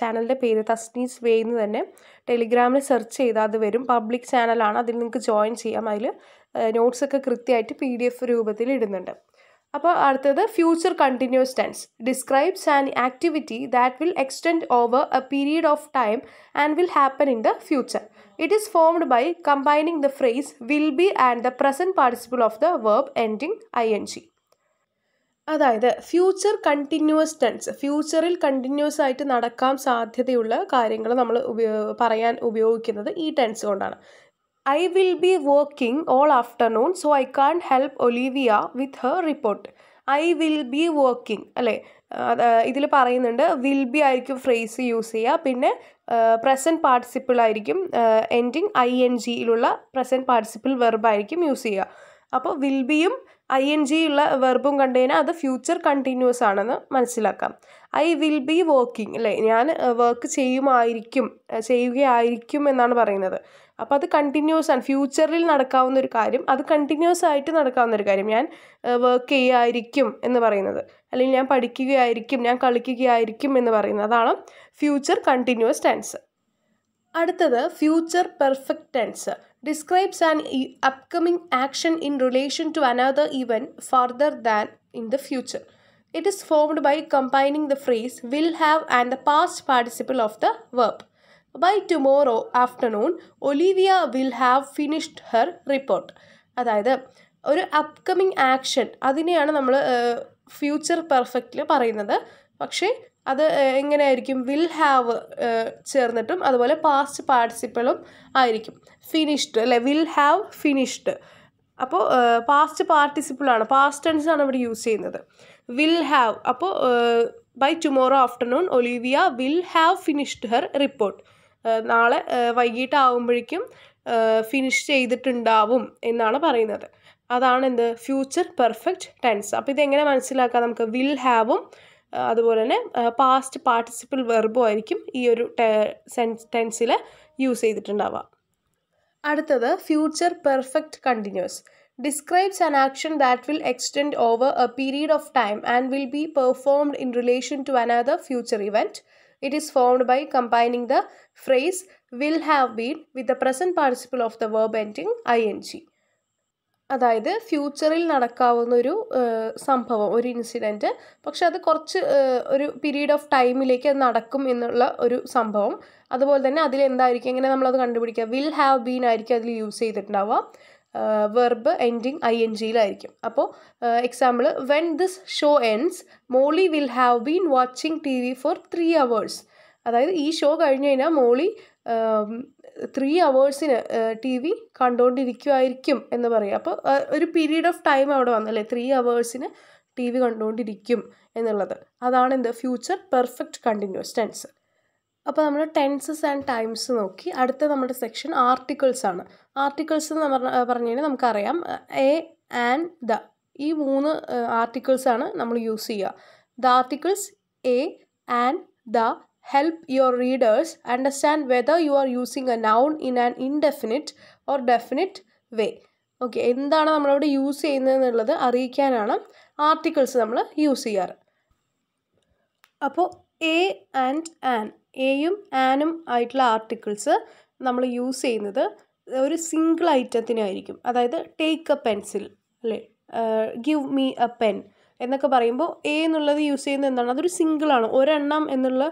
ചാനലിൻ്റെ പേര് തസ്നീസ് വേ എന്ന് തന്നെ ടെലിഗ്രാമിൽ സെർച്ച് ചെയ്താൽ അത് വരും. പബ്ലിക് ചാനലാണ്, അതിൽ നിങ്ങൾക്ക് ജോയിൻ ചെയ്യാം. അതിൽ നോട്ട്സൊക്കെ കൃത്യമായിട്ട് PDF രൂപത്തിൽ ഇടുന്നുണ്ട്. അപ്പോൾ അടുത്തത് future continuous tense describes an activity that will extend over a period of time and will happen in the future. It is formed by combining the phrase will be and the present participle of the verb ending ING. അതായത് future continuous tense, ഫ്യൂച്ചറിൽ continuous ആയിട്ട് നടക്കാൻ സാധ്യതയുള്ള കാര്യങ്ങൾ നമ്മൾ പറയാൻ ഉപയോഗിക്കുന്നത് ഈ ടെൻസ് കൊണ്ടാണ്. I will be working all afternoon, so I can't help Olivia with her report. I will be working അല്ലേ, ഇതിൽ പറയുന്നുണ്ട് വിൽ ബി ആയിരിക്കും ഫ്രേസ് യൂസ് ചെയ്യുക, പിന്നെ പ്രസൻറ്റ് പാർട്ടിസിപ്പിൾ ആയിരിക്കും, എൻഡിങ് INGയിലുള്ള പ്രസൻറ്റ് പാർട്ടിസിപ്പിൾ വെർബായിരിക്കും യൂസ് ചെയ്യുക. അപ്പോൾ വിൽ ബിയും ING ഉള്ള വെർബും കണ്ടു കഴിഞ്ഞാൽ അത് ഫ്യൂച്ചർ കണ്ടിന്യൂസ് ആണെന്ന് മനസ്സിലാക്കാം. ഐ വിൽ ബി വർക്കിംഗ് അല്ലേ, ഞാൻ വർക്ക് ചെയ്യുകയായിരിക്കും എന്നാണ് പറയുന്നത്. അപ്പോൾ അത് കണ്ടിന്യൂസ് ആണ്, ഫ്യൂച്ചറിൽ നടക്കാവുന്ന ഒരു കാര്യം, അത് കണ്ടിന്യൂസ് ആയിട്ട് നടക്കാവുന്ന ഒരു കാര്യം. ഞാൻ വർക്ക് ചെയ്യുകയായിരിക്കും എന്ന് പറയുന്നത്, അല്ലെങ്കിൽ ഞാൻ പഠിക്കുകയായിരിക്കും, ഞാൻ കളിക്കുകയായിരിക്കും എന്ന് പറയുന്നത്, അതാണ് ഫ്യൂച്ചർ കണ്ടിന്യൂസ് ടെൻസ്. അടുത്തത് future perfect tense describes an upcoming action in relation to another event further than in the future. It is formed by combining the phrase will have and the past participle of the verb. By tomorrow afternoon Olivia will have finished her report. അതായത് ഒരു upcoming action അതിനെയാണ് നമ്മൾ future പെർഫെക്റ്റിൽ പറയുന്നത്. പക്ഷേ അത് എങ്ങനെയായിരിക്കും? Will have ചേർന്നിട്ടും അതുപോലെ past പാർട്ടിസിപ്പിളും ആയിരിക്കും. ഫിനിഷ്ഡ് അല്ലേ, വിൽ ഹാവ് ഫിനിഷ്ഡ്. അപ്പോൾ പാസ്റ്റ് പാർട്ടിസിപ്പിളാണ്, പാസ്റ്റ് ടെൻസാണ് ഇവിടെ യൂസ് ചെയ്യുന്നത്. വിൽ ഹാവ്, അപ്പോൾ by tomorrow afternoon Olivia will have finished her report. നാളെ വൈകിട്ടാവുമ്പോഴേക്കും ഫിനിഷ് ചെയ്തിട്ടുണ്ടാവും എന്നാണ് പറയുന്നത്. അതാണ് എന്ത്? Future perfect tense. അപ്പോൾ ഇതെങ്ങനെ മനസ്സിലാക്കാം നമുക്ക്? വിൽ ഹാവും അതുപോലെ തന്നെ പാസ്റ്റ് പാർട്ടിസിപ്പിൾ വെർബും ആയിരിക്കും ഈ ഒരു ടെൻസിൽ യൂസ് ചെയ്തിട്ടുണ്ടാവുക. അടുത്തത് future perfect continuous. Describes an action that will extend over a period of time and will be performed in relation to another future event. It is formed by combining the phrase will have been with the present participle of the verb ending ing. അതായത് ഫ്യൂച്ചറിൽ നടക്കാവുന്ന ഒരു സംഭവം, ഒരു incident, പക്ഷെ അത് കുറച്ച് ഒരു period of ടൈമിലേക്ക് അത് നടക്കും എന്നുള്ള ഒരു സംഭവം. അതുപോലെ തന്നെ അതിലെന്തായിരിക്കും, എങ്ങനെ നമ്മളത് കണ്ടുപിടിക്കുക? വിൽ ഹാവ് ബീൻ ആയിരിക്കും അതിൽ യൂസ് ചെയ്തിട്ടുണ്ടാവുക. വെർബ് എൻഡിങ് ing-യിലായിരിക്കും. അപ്പോൾ example, when this show ends Molly will have been watching TV for 3 hours. അതായത് ഈ ഷോ കഴിഞ്ഞ് കഴിഞ്ഞാൽ മോളി 3 hours TV കണ്ടുകൊണ്ടിരിക്കുമായിരിക്കും എന്ന് പറയും. അപ്പോൾ ഒരു പീരീഡ് ഓഫ് ടൈം അവിടെ വന്നല്ലേ, 3 hours TV കണ്ടുകൊണ്ടിരിക്കും എന്നുള്ളത്. അതാണ് എന്ത്? Future perfect continuous tense. അപ്പോൾ നമ്മൾ ടെൻസസ് ആൻഡ് ടൈംസ് നോക്കി. അടുത്ത നമ്മുടെ സെക്ഷൻ ആർട്ടിക്കിൾസ് ആണ്. ആർട്ടിക്കിൾസ് എന്ന് പറഞ്ഞു കഴിഞ്ഞാൽ നമുക്കറിയാം എ ആൻഡ് ദ, ഈ 3 ആർട്ടിക്കിൾസാണ് നമ്മൾ യൂസ് ചെയ്യുക. The articles A and the help your readers understand whether you are using a noun in an indefinite or definite way. Okay, എന്താണ് നമ്മളവിടെ യൂസ് ചെയ്യുന്നത് എന്നുള്ളത് അറിയിക്കാനാണ് ആർട്ടിക്കിൾസ് നമ്മൾ യൂസ് ചെയ്യാറ്. അപ്പോൾ എ ആൻഡ് ആൻ, എയും ആനും ആയിട്ടുള്ള ആർട്ടിക്കിൾസ് നമ്മൾ യൂസ് ചെയ്യുന്നത് ഒരു സിംഗിൾ ഐറ്റത്തിനായിരിക്കും. അതായത് ടേക്ക് എ പെൻസിൽ അല്ലേ, ഗിവ് മീ എ പെൻ എന്നൊക്കെ പറയുമ്പോൾ എ എന്നുള്ളത് യൂസ് ചെയ്യുന്നത് എന്താണ്? അതൊരു സിംഗിളാണ്, ഒരെണ്ണം എന്നുള്ള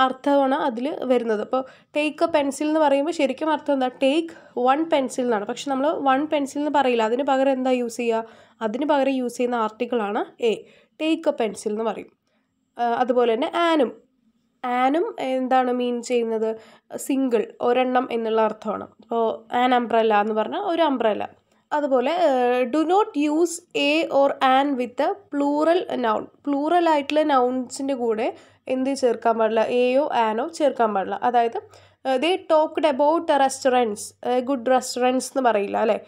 അർത്ഥമാണ് അതിൽ വരുന്നത്. അപ്പോൾ ടേക്ക് എ പെൻസിൽ എന്ന് പറയുമ്പോൾ ശരിക്കും അർത്ഥം എന്താ? ടേക്ക് 1 പെൻസിൽ എന്നാണ്. പക്ഷെ നമ്മൾ 1 പെൻസിൽ എന്ന് പറയില്ല, അതിന് പകരം എന്താ യൂസ് ചെയ്യുക? അതിന് പകരം യൂസ് ചെയ്യുന്ന ആർട്ടിക്കിളാണ് എ. ടേക്ക് എ പെൻസിൽ എന്ന് പറയും. അതുപോലെ തന്നെ ആനും എന്താണ് മീൻ ചെയ്യുന്നത്? സിംഗിൾ, ഒരെണ്ണം എന്നുള്ള അർത്ഥമാണ്. അപ്പോൾ ആൻ അംബ്രല്ല എന്ന് പറഞ്ഞാൽ ഒരു അംബ്രല്ല. അതുപോലെ do not use a or an with plural noun. Plural ആയിട്ടുള്ള നൗൺസിൻ്റെ കൂടെ എന്ത് ചേർക്കാൻ പാടില്ല? എയോ ആനോ ചേർക്കാൻ പാടില്ല. അതായത് they talked about restaurants, good restaurants എന്ന് പറയില്ല അല്ലേ.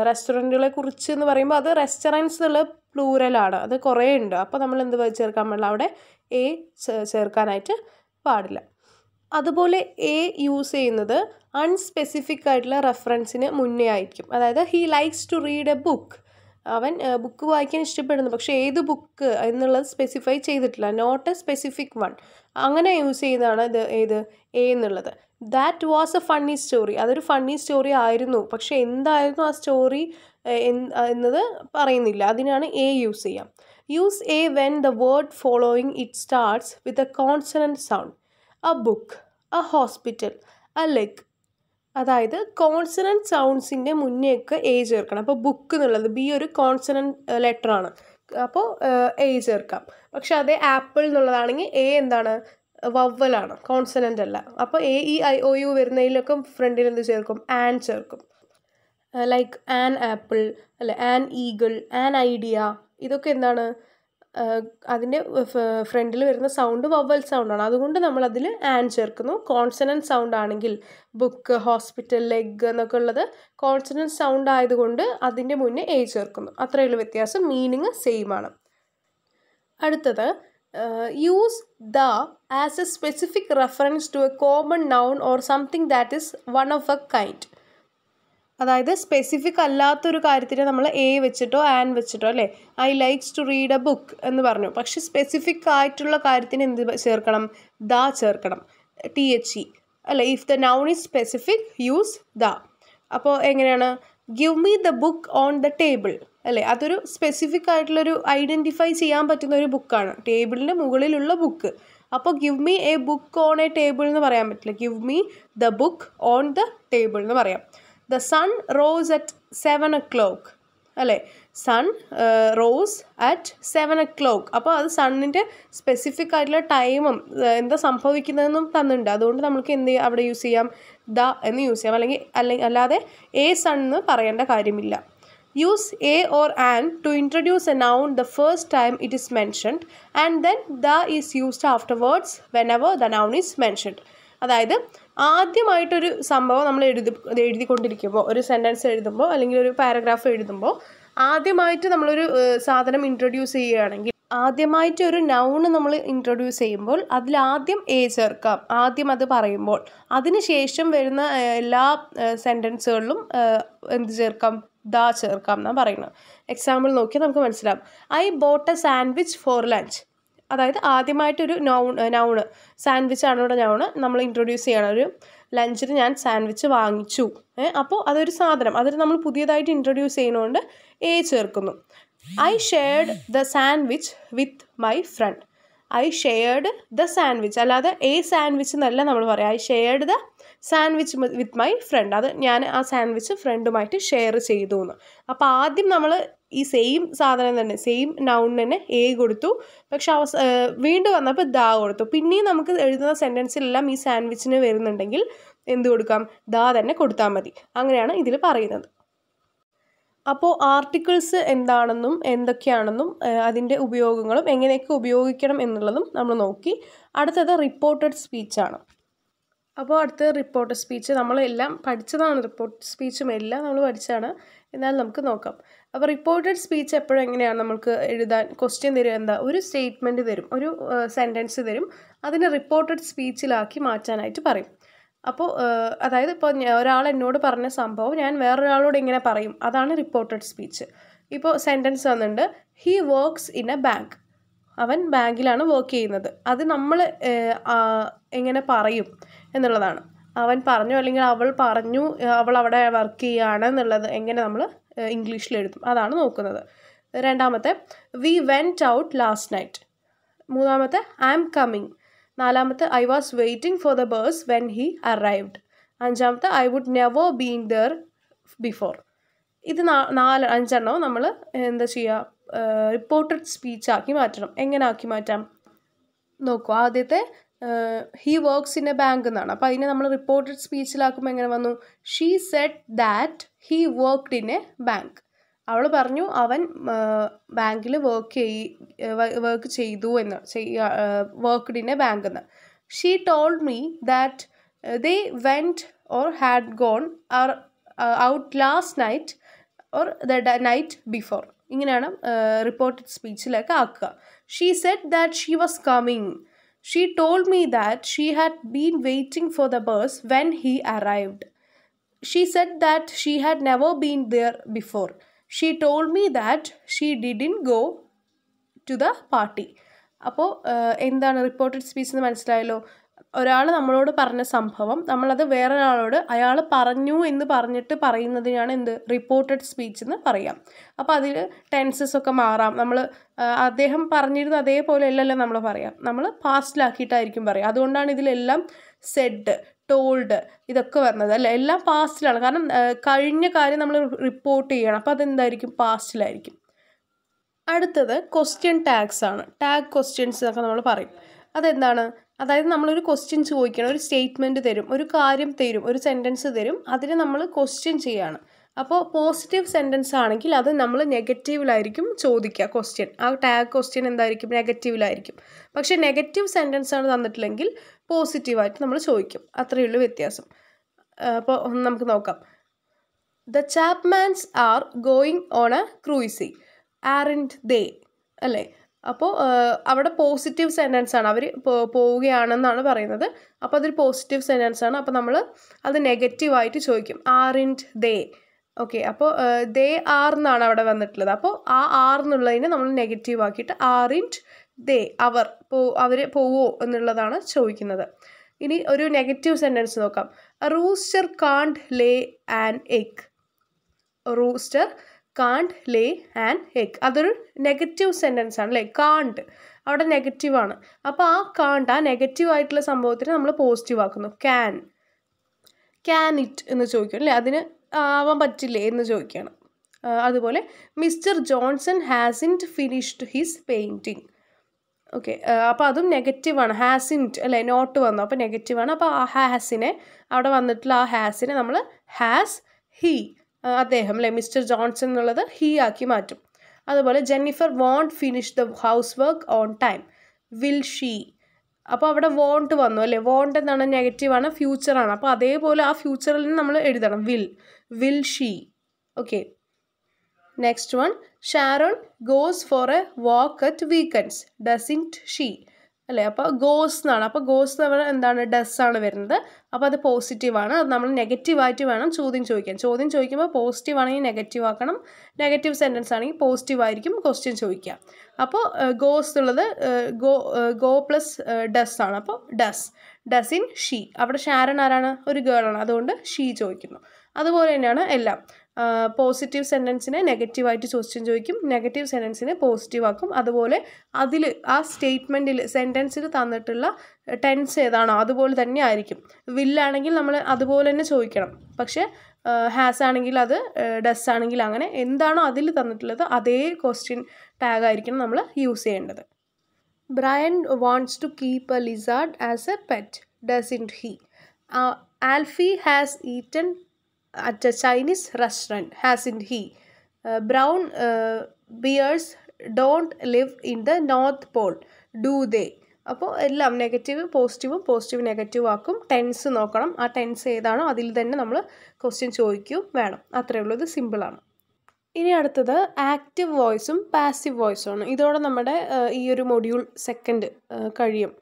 റെസ്റ്റോറൻറ്റുകളെ കുറിച്ച് എന്ന് പറയുമ്പോൾ അത് റെസ്റ്റോറൻറ്റ്സ് എന്നുള്ള പ്ലൂറലാണ്, അത് കുറേ ഉണ്ട്. അപ്പോൾ നമ്മൾ എന്ത് ചേർക്കാൻ പാടില്ല? അവിടെ എ ചേർക്കാനായിട്ട് പാടില്ല. അതുപോലെ എ യൂസ് ചെയ്യുന്നത് അൺസ്പെസിഫിക് ആയിട്ടുള്ള റെഫറൻസിന് മുന്നേ ആയിരിക്കും. അതായത് he likes to read a book, അവൻ ബുക്ക് വായിക്കാൻ ഇഷ്ടപ്പെടുന്നു, പക്ഷേ ഏത് ബുക്ക് എന്നുള്ളത് സ്പെസിഫൈ ചെയ്തിട്ടില്ല, നോട്ട് എ സ്പെസിഫിക് വൺ. അങ്ങനെ യൂസ് ചെയ്യുന്നതാണ് ഇത് ഏത് എ എന്നുള്ളത്. That was a funny story, അതൊരു ഫണ്ണി സ്റ്റോറി ആയിരുന്നു, പക്ഷേ എന്തായിരുന്നു ആ സ്റ്റോറി എന്നത് പറയുന്നില്ല, അതിനാണ് എ യൂസ് ചെയ്യാം. Use a when the word following it starts with a consonant sound. A book, a hospital, a leg. അതായത് കോൺസണൻറ്റ് സൗണ്ട്സിൻ്റെ മുന്നേയൊക്കെ എ ചേർക്കണം. അപ്പോൾ ബുക്ക് എന്നുള്ളത് ബി ഒരു കോൺസണൻറ്റ് ലെറ്ററാണ്, അപ്പോൾ എ ചേർക്കാം. പക്ഷെ അതേ ആപ്പിൾ എന്നുള്ളതാണെങ്കിൽ എ എന്താണ്? വവ്വലാണ്, കോൺസണൻ്റ് അല്ല. അപ്പോൾ A E I O U വരുന്നതിലൊക്കെ ഫ്രണ്ടിൽ എന്ത് ചേർക്കും? ആൻ ചേർക്കും. ലൈക്ക് ആൻ ആപ്പിൾ അല്ലെ, ആൻ ഈഗിൾ, ആൻ ഐഡിയ, ഇതൊക്കെ എന്താണ്? അതിൻ്റെ ഫ്രണ്ടിൽ വരുന്ന സൗണ്ട് വവൽ സൗണ്ടാണ്, അതുകൊണ്ട് നമ്മളതിൽ ആൻ ചേർക്കുന്നു. കോൺസണൻറ്റ് സൗണ്ട് ആണെങ്കിൽ ബുക്ക്, ഹോസ്പിറ്റൽ, ലെഗ് എന്നൊക്കെ ഉള്ളത് കോൺസണൻറ്റ് സൗണ്ട് ആയതുകൊണ്ട് അതിൻ്റെ മുന്നേ എ ചേർക്കുന്നു. അത്രയുള്ള വ്യത്യാസം, മീനിങ് സെയിം ആണ്. അടുത്തത് use the as a specific reference to a common noun or something that is one of a kind. അതായത് സ്പെസിഫിക് അല്ലാത്തൊരു കാര്യത്തിന് നമ്മൾ എ വെച്ചിട്ടോ ആൻ വെച്ചിട്ടോ അല്ലേ, I likes to read a book എന്ന് പറഞ്ഞു. പക്ഷെ സ്പെസിഫിക് ആയിട്ടുള്ള കാര്യത്തിന് എന്ത് ചേർക്കണം? ദ ചേർക്കണം, THE അല്ലേ. If the noun is specific use the. അപ്പോൾ എങ്ങനെയാണ്? Give me the book on the table അല്ലേ, അതൊരു സ്പെസിഫിക് ആയിട്ടുള്ളൊരു ഐഡൻറ്റിഫൈ ചെയ്യാൻ പറ്റുന്ന ഒരു ബുക്കാണ്, ടേബിളിൻ്റെ മുകളിലുള്ള ബുക്ക്. അപ്പോൾ give me A book on A table എന്ന് പറയാൻ പറ്റില്ല. Give me the book on the table എന്ന് പറയാം. The sun rose at 7 o'clock അല്ലേ, സൺ റോസ് അറ്റ് 7 o'clock. അപ്പോൾ അത് സണ്ണിൻ്റെ സ്പെസിഫിക് ആയിട്ടുള്ള ടൈമും എന്താ സംഭവിക്കുന്നതെന്നും തന്നിട്ടുണ്ട്. അതുകൊണ്ട് നമുക്ക് എന്ത് ചെയ്യാം, അവിടെ യൂസ് ചെയ്യാം, ദ എന്ന് യൂസ് ചെയ്യാം. അല്ലാതെ എ സൺ എന്ന് പറയേണ്ട കാര്യമില്ല. Use a or an to introduce a noun the first time it is mentioned and then the is used afterwards whenever the noun is mentioned. അതായത് ആദ്യമായിട്ടൊരു സംഭവം നമ്മൾ എഴുതിക്കൊണ്ടിരിക്കുമ്പോൾ, ഒരു സെൻറ്റൻസ് എഴുതുമ്പോൾ അല്ലെങ്കിൽ ഒരു പാരഗ്രാഫ് എഴുതുമ്പോൾ ആദ്യമായിട്ട് നമ്മളൊരു സാധനം ഇൻട്രൊഡ്യൂസ് ചെയ്യുകയാണെങ്കിൽ, ആദ്യമായിട്ട് ഒരു നൗണ് നമ്മൾ ഇൻട്രൊഡ്യൂസ് ചെയ്യുമ്പോൾ അതിലാദ്യം എ ചേർക്കാം, ആദ്യം അത് പറയുമ്പോൾ. അതിനുശേഷം വരുന്ന എല്ലാ സെൻറ്റൻസുകളിലും എന്ത് ചേർക്കാം, ദ ചേർക്കാം എന്നാണ് പറയുന്നത്. എക്സാമ്പിൾ നോക്കിയാൽ നമുക്ക് മനസ്സിലാവും. I boat A sandwich for lunch. അതായത് ആദ്യമായിട്ടൊരു നൗണ് സാൻഡ്വിച്ച് ആണ് ഇവിടെ നൗണ് നമ്മൾ ഇൻട്രൊഡ്യൂസ് ചെയ്യണം. ഒരു ലഞ്ചിന് ഞാൻ സാൻഡ്വിച്ച് വാങ്ങിച്ചു. അപ്പോൾ അതൊരു സാധനം, അതൊരു നമ്മൾ പുതിയതായിട്ട് ഇൻട്രൊഡ്യൂസ് ചെയ്യുന്നതുകൊണ്ട് എ ചേർക്കുന്നു. I shared the sandwich with my friend. I shared the sandwich, അല്ലാതെ എ സാൻഡ്വിച്ച് എന്നല്ല നമ്മൾ പറയാം. I shared the sandwich with my friend. അത് ഞാൻ ആ സാൻഡ്വിച്ച് ഫ്രണ്ടുമായിട്ട് ഷെയർ ചെയ്തു എന്ന്. അപ്പോൾ ആദ്യം നമ്മൾ ഈ സെയിം സാധനം തന്നെ, സെയിം നൗണിന് തന്നെ എ കൊടുത്തു, പക്ഷെ വീണ്ടും വന്നപ്പോൾ ദ കൊടുത്തു. പിന്നെയും നമുക്ക് എഴുതുന്ന സെൻറ്റൻസിലെല്ലാം ഈ സാൻഡ്വിച്ചിന് വരുന്നുണ്ടെങ്കിൽ എന്ത് കൊടുക്കാം, ദ തന്നെ കൊടുത്താൽ മതി. അങ്ങനെയാണ് ഇതിൽ പറയുന്നത്. അപ്പോൾ ആർട്ടിക്കിൾസ് എന്താണെന്നും എന്തൊക്കെയാണെന്നും അതിൻ്റെ ഉപയോഗങ്ങളും എങ്ങനെയൊക്കെ ഉപയോഗിക്കണം എന്നുള്ളതും നമ്മൾ നോക്കി. അടുത്തത് റിപ്പോർട്ടഡ് സ്പീച്ചാണ്. അപ്പോൾ അടുത്ത റിപ്പോർട്ടഡ് സ്പീച്ച് നമ്മളെല്ലാം പഠിച്ചതാണ്. റിപ്പോർട്ടഡ് സ്പീച്ചും എല്ലാം നമ്മൾ പഠിച്ചതാണ്. എന്നാൽ നമുക്ക് നോക്കാം. അപ്പോൾ റിപ്പോർട്ടഡ് സ്പീച്ച് എപ്പോഴും എങ്ങനെയാണ് നമുക്ക് എഴുതാൻ, ക്വസ്റ്റ്യൻ തരും, എന്താ, ഒരു സ്റ്റേറ്റ്മെൻറ്റ് തരും, ഒരു സെൻറ്റൻസ് തരും, അതിനെ റിപ്പോർട്ടഡ് സ്പീച്ചിലാക്കി മാറ്റാനായിട്ട് പറയും. അപ്പോൾ അതായത് ഇപ്പോൾ ഒരാൾ എന്നോട് പറഞ്ഞ സംഭവം ഞാൻ വേറൊരാളോട് എങ്ങനെ പറയും, അതാണ് റിപ്പോർട്ടഡ് സ്പീച്ച്. ഇപ്പോൾ സെൻറ്റൻസ് വന്നിട്ടുണ്ട്, he works in a bank. അവൻ ബാങ്കിലാണ് വർക്ക് ചെയ്യുന്നത്. അത് നമ്മൾ എങ്ങനെ പറയും എന്നുള്ളതാണ്. അവൻ പറഞ്ഞു അല്ലെങ്കിൽ അവൾ പറഞ്ഞു അവൾ അവിടെ വർക്ക് ചെയ്യുകയാണ് എന്നുള്ളത് എങ്ങനെ നമ്മൾ ഇംഗ്ലീഷിൽ എഴുതും, അതാണ് നോക്കുന്നത്. രണ്ടാമത്തെ, we went out last night. മൂന്നാമത്തെ, ഐ ആം കമ്മിങ്. നാലാമത്തെ, I was waiting for the bus when he arrived. അഞ്ചാമത്തെ, I would never been there before. ഇത് 5 നമ്മൾ എന്താ ചെയ്യുക, റിപ്പോർട്ടഡ് സ്പീച്ചാക്കി മാറ്റണം. എങ്ങനെ ആക്കി മാറ്റാം നോക്കൂ. ആദ്യത്തെ he works in a bank എന്നാണ്. അപ്പോൾ അതിനെ നമ്മൾ റിപ്പോർട്ടഡ് സ്പീച്ചിലാക്കുമ്പോൾ എങ്ങനെ വന്നു, she said that he worked in a bank. അവൾ പറഞ്ഞു അവൻ ബാങ്കിൽ വർക്ക് ചെയ്തു എന്ന്, വർക്ക്ഡ് ഇൻ എ ബാങ്ക് എന്ന്. She told me that they went or had gone out last night or the night before. ഇങ്ങനെയാണ് റിപ്പോർട്ടഡ് സ്പീച്ചിലേക്ക് ആക്കുക. She said that she was coming. She told me that she had been waiting for the bus when he arrived. She said that she had never been there before. She told me that she didn't go to the party. അപ്പോൾ എന്താണ് reported speech എന്ന് മനസ്സിലായല്ലോ. ഒരാൾ നമ്മളോട് പറഞ്ഞ സംഭവം നമ്മളത് വേറൊരാളോട് അയാൾ പറഞ്ഞു എന്ന് പറഞ്ഞിട്ട് പറയുന്നതിനാണ് എന്ത്, റിപ്പോർട്ടഡ് സ്പീച്ച് എന്ന് പറയാം. അപ്പോൾ അതിൽ ടെൻസസ് ഒക്കെ മാറാം. നമ്മൾ അദ്ദേഹം പറഞ്ഞിരുന്ന അതേപോലെ അല്ലല്ലോ നമ്മൾ പറയാം, നമ്മൾ പാസ്റ്റിലാക്കിയിട്ടായിരിക്കും പറയാം. അതുകൊണ്ടാണ് ഇതിലെല്ലാം സെഡ്, ടോൾഡ് ഇതൊക്കെ വരുന്നത് അല്ലേ, എല്ലാം പാസ്റ്റിലാണ്. കാരണം കഴിഞ്ഞ കാര്യം നമ്മൾ റിപ്പോർട്ട് ചെയ്യണം, അപ്പോൾ അതെന്തായിരിക്കും, പാസ്റ്റിലായിരിക്കും. അടുത്തത് ക്വസ്റ്റ്യൻ ടാഗ്സ് ആണ്. ടാഗ് ക്വസ്റ്റ്യൻസ് എന്നൊക്കെ നമ്മൾ പറയും. അതെന്താണ്, അതായത് നമ്മളൊരു ക്വസ്റ്റ്യൻ ചോദിക്കണം, ഒരു സ്റ്റേറ്റ്മെൻറ്റ് തരും, ഒരു കാര്യം തരും, ഒരു സെൻറ്റൻസ് തരും, അതിന് നമ്മൾ ക്വസ്റ്റ്യൻ ചെയ്യാണ്. അപ്പോൾ പോസിറ്റീവ് സെൻറ്റൻസ് ആണെങ്കിൽ അത് നമ്മൾ നെഗറ്റീവിലായിരിക്കും ചോദിക്കുക ക്വസ്റ്റ്യൻ. ആ ടാഗ് ക്വസ്റ്റ്യൻ എന്തായിരിക്കും, നെഗറ്റീവിലായിരിക്കും. പക്ഷേ നെഗറ്റീവ് സെൻറ്റൻസ് ആണ് തന്നിട്ടില്ലെങ്കിൽ പോസിറ്റീവായിട്ട് നമ്മൾ ചോദിക്കും. അത്രയേ ഉള്ളൂ വ്യത്യാസം. അപ്പോൾ നമുക്ക് നോക്കാം. The Chapmans are going on a cruise. Aren't they അല്ലേ. അപ്പോൾ അവിടെ പോസിറ്റീവ് സെൻറ്റൻസ് ആണ്, അവർ പോവുകയാണെന്നാണ് പറയുന്നത്. അപ്പോൾ അതൊരു പോസിറ്റീവ് സെൻറ്റൻസ് ആണ്. അപ്പോൾ നമ്മൾ അത് നെഗറ്റീവായിട്ട് ചോദിക്കും, ആറിൻറ്റ് ദേ. ഓക്കെ, അപ്പോൾ ദേ ആർ എന്നാണ് അവിടെ വന്നിട്ടുള്ളത്. അപ്പോൾ ആ ആർ എന്നുള്ളതിനെ നമ്മൾ നെഗറ്റീവ് ആക്കിയിട്ട് ആറിൻറ്റ് ദേ, അവർ പോവോ എന്നുള്ളതാണ് ചോദിക്കുന്നത്. ഇനി ഒരു നെഗറ്റീവ് സെൻറ്റൻസ് നോക്കാം. Rooster can't lay an egg. Rooster can't lay an egg. അതൊരു നെഗറ്റീവ് സെൻറ്റൻസ് ആണ് അല്ലേ, കാണ്ട് അവിടെ നെഗറ്റീവാണ്. അപ്പോൾ ആ കാണ്ട്, ആ നെഗറ്റീവ് ആയിട്ടുള്ള സംഭവത്തിന് നമ്മൾ പോസിറ്റീവ് ആക്കുന്നു. ക്യാൻ ഇറ്റ് എന്ന് ചോദിക്കും അല്ലേ, അതിന് ആവാൻ പറ്റില്ലേ എന്ന് ചോദിക്കുകയാണ്. അതുപോലെ mister Johnson hasn't finished his painting. Okay, അപ്പോൾ അതും നെഗറ്റീവാണ്. ഹാസിൻറ്റ് അല്ലേ, നോട്ട് വന്നു, അപ്പോൾ നെഗറ്റീവാണ്. അപ്പോൾ ആ ഹാസിനെ അവിടെ വന്നിട്ടുള്ള ആ ഹാസിനെ നമ്മൾ ഹാസ് ഹീ, അദ്ദേഹം അല്ലേ, മിസ്റ്റർ ജോൺസൺ എന്നുള്ളത് ഹീ ആക്കി മാറ്റും. അതുപോലെ Jennifer won't finish the house work on time, will she. അപ്പോൾ അവിടെ വോണ്ട് വന്നു അല്ലേ, വോണ്ട് എന്നാണ് നെഗറ്റീവാണ്, ഫ്യൂച്ചറാണ്. അപ്പോൾ അതേപോലെ ആ ഫ്യൂച്ചറിൽ നമ്മൾ എഴുതണം will she. Okay, next one, Sharon goes for a walk at weekends, doesn't she അല്ലേ. അപ്പോൾ ഗോസ് എന്നാണ്, അപ്പോൾ ഗോസ് എന്ന് പറഞ്ഞാൽ എന്താണ്, ഡസ് ആണ് വരുന്നത്. അപ്പോൾ അത് പോസിറ്റീവാണ്. അത് നമ്മൾ നെഗറ്റീവായിട്ട് വേണം ചോദ്യം ചോദിക്കാൻ. ചോദ്യം ചോദിക്കുമ്പോൾ പോസിറ്റീവ് ആണെങ്കിൽ നെഗറ്റീവ് ആക്കണം, നെഗറ്റീവ് സെൻറ്റൻസ് ആണെങ്കിൽ പോസിറ്റീവ് ആയിരിക്കും ക്വസ്റ്റ്യൻ ചോദിക്കുക. അപ്പോൾ ഗോസ് എന്നുള്ളത് ഗോ പ്ലസ് ഡസ് ആണ്. അപ്പോൾ ഡസിൻ ഷീ. അവിടെ ഷാരൺ ആരാണ്, ഒരു ഗേളാണ്, അതുകൊണ്ട് ഷീ ചോദിക്കുന്നു. അതുപോലെ തന്നെയാണ് എല്ലാം. പോസിറ്റീവ് സെൻറ്റൻസിനെ നെഗറ്റീവായിട്ട് ക്വസ്റ്റ്യൻ ചോദിക്കും, നെഗറ്റീവ് സെൻറ്റൻസിനെ പോസിറ്റീവ് ആക്കും. അതുപോലെ അതിൽ ആ സ്റ്റേറ്റ്മെൻറ്റിൽ സെൻറ്റൻസിൽ തന്നിട്ടുള്ള ടെൻസ് ഏതാണോ അതുപോലെ തന്നെ ആയിരിക്കും. വില്ലാണെങ്കിൽ നമ്മൾ അതുപോലെ തന്നെ ചോദിക്കണം. പക്ഷേ ഹാസ് ആണെങ്കിൽ അത്, ഡസ് ആണെങ്കിൽ അങ്ങനെ, എന്താണോ അതിൽ തന്നിട്ടുള്ളത് അതേ ക്വസ്റ്റ്യൻ ടാഗ് ആയിരിക്കണം നമ്മൾ യൂസ് ചെയ്യേണ്ടത്. Brian wants to keep a lizard as a pet, doesn't he. Alfie has eaten at a Chinese restaurant, hasn't he? Brown bears don't live in the North Pole, do they? അപ്പോൾ എല്ലാം negative പോസിറ്റീവും positive negative ആക്കും. Tense നോക്കണം, ആ tense ഏതാണോ അതിൽ തന്നെ നമ്മൾ ക്വസ്റ്റ്യൻ ചോദിക്കുകയും വേണം. അത്രയേ ഉള്ളൂ, ഇത് സിമ്പിളാണ്. ഇനി അടുത്തത് ആക്റ്റീവ് വോയിസും പാസീവ് വോയിസും ആണ്. ഇതോടെ നമ്മുടെ ഈ ഒരു മൊഡ്യൂൾ സെക്കൻഡ് കഴിയും.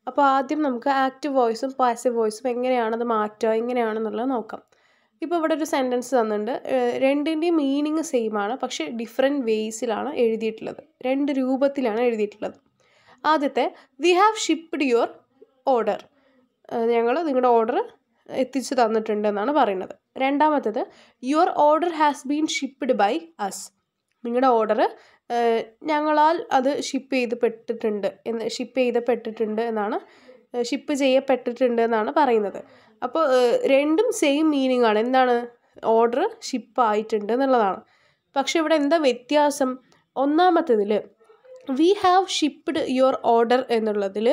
അപ്പോൾ ആദ്യം നമുക്ക് ആക്റ്റീവ് വോയിസും പാസീവ് വോയിസും എങ്ങനെയാണത് മാറ്റുക, എങ്ങനെയാണെന്നുള്ളത് നോക്കാം. ഇപ്പോൾ ഇവിടെ ഒരു സെൻറ്റൻസ് തന്നിട്ടുണ്ട്, രണ്ടിൻ്റെയും മീനിങ് സെയിം ആണ്, പക്ഷേ ഡിഫറെൻറ്റ് വേസിലാണ് എഴുതിയിട്ടുള്ളത്, രണ്ട് രൂപത്തിലാണ് എഴുതിയിട്ടുള്ളത്. ആദ്യത്തെ, we have shipped your order, ഞങ്ങൾ നിങ്ങളുടെ ഓർഡർ എത്തിച്ചു തന്നിട്ടുണ്ട് എന്നാണ് പറയുന്നത്. രണ്ടാമത്തേത്, your order has been shipped by us, നിങ്ങളുടെ ഓർഡർ ഞങ്ങളാൽ അത് ഷിപ്പ് ചെയ്യപ്പെട്ടിട്ടുണ്ട് എന്നാണ് പറയുന്നത്. അപ്പോൾ രണ്ടും സെയിം മീനിങ് ആണ്. എന്താണ്, ഓർഡർ ഷിപ്പ് ആയിട്ടുണ്ട് എന്നുള്ളതാണ്. പക്ഷെ ഇവിടെ എന്താ വ്യത്യാസം, ഒന്നാമത്തേതിൽ V have shipped your order എന്നുള്ളതിൽ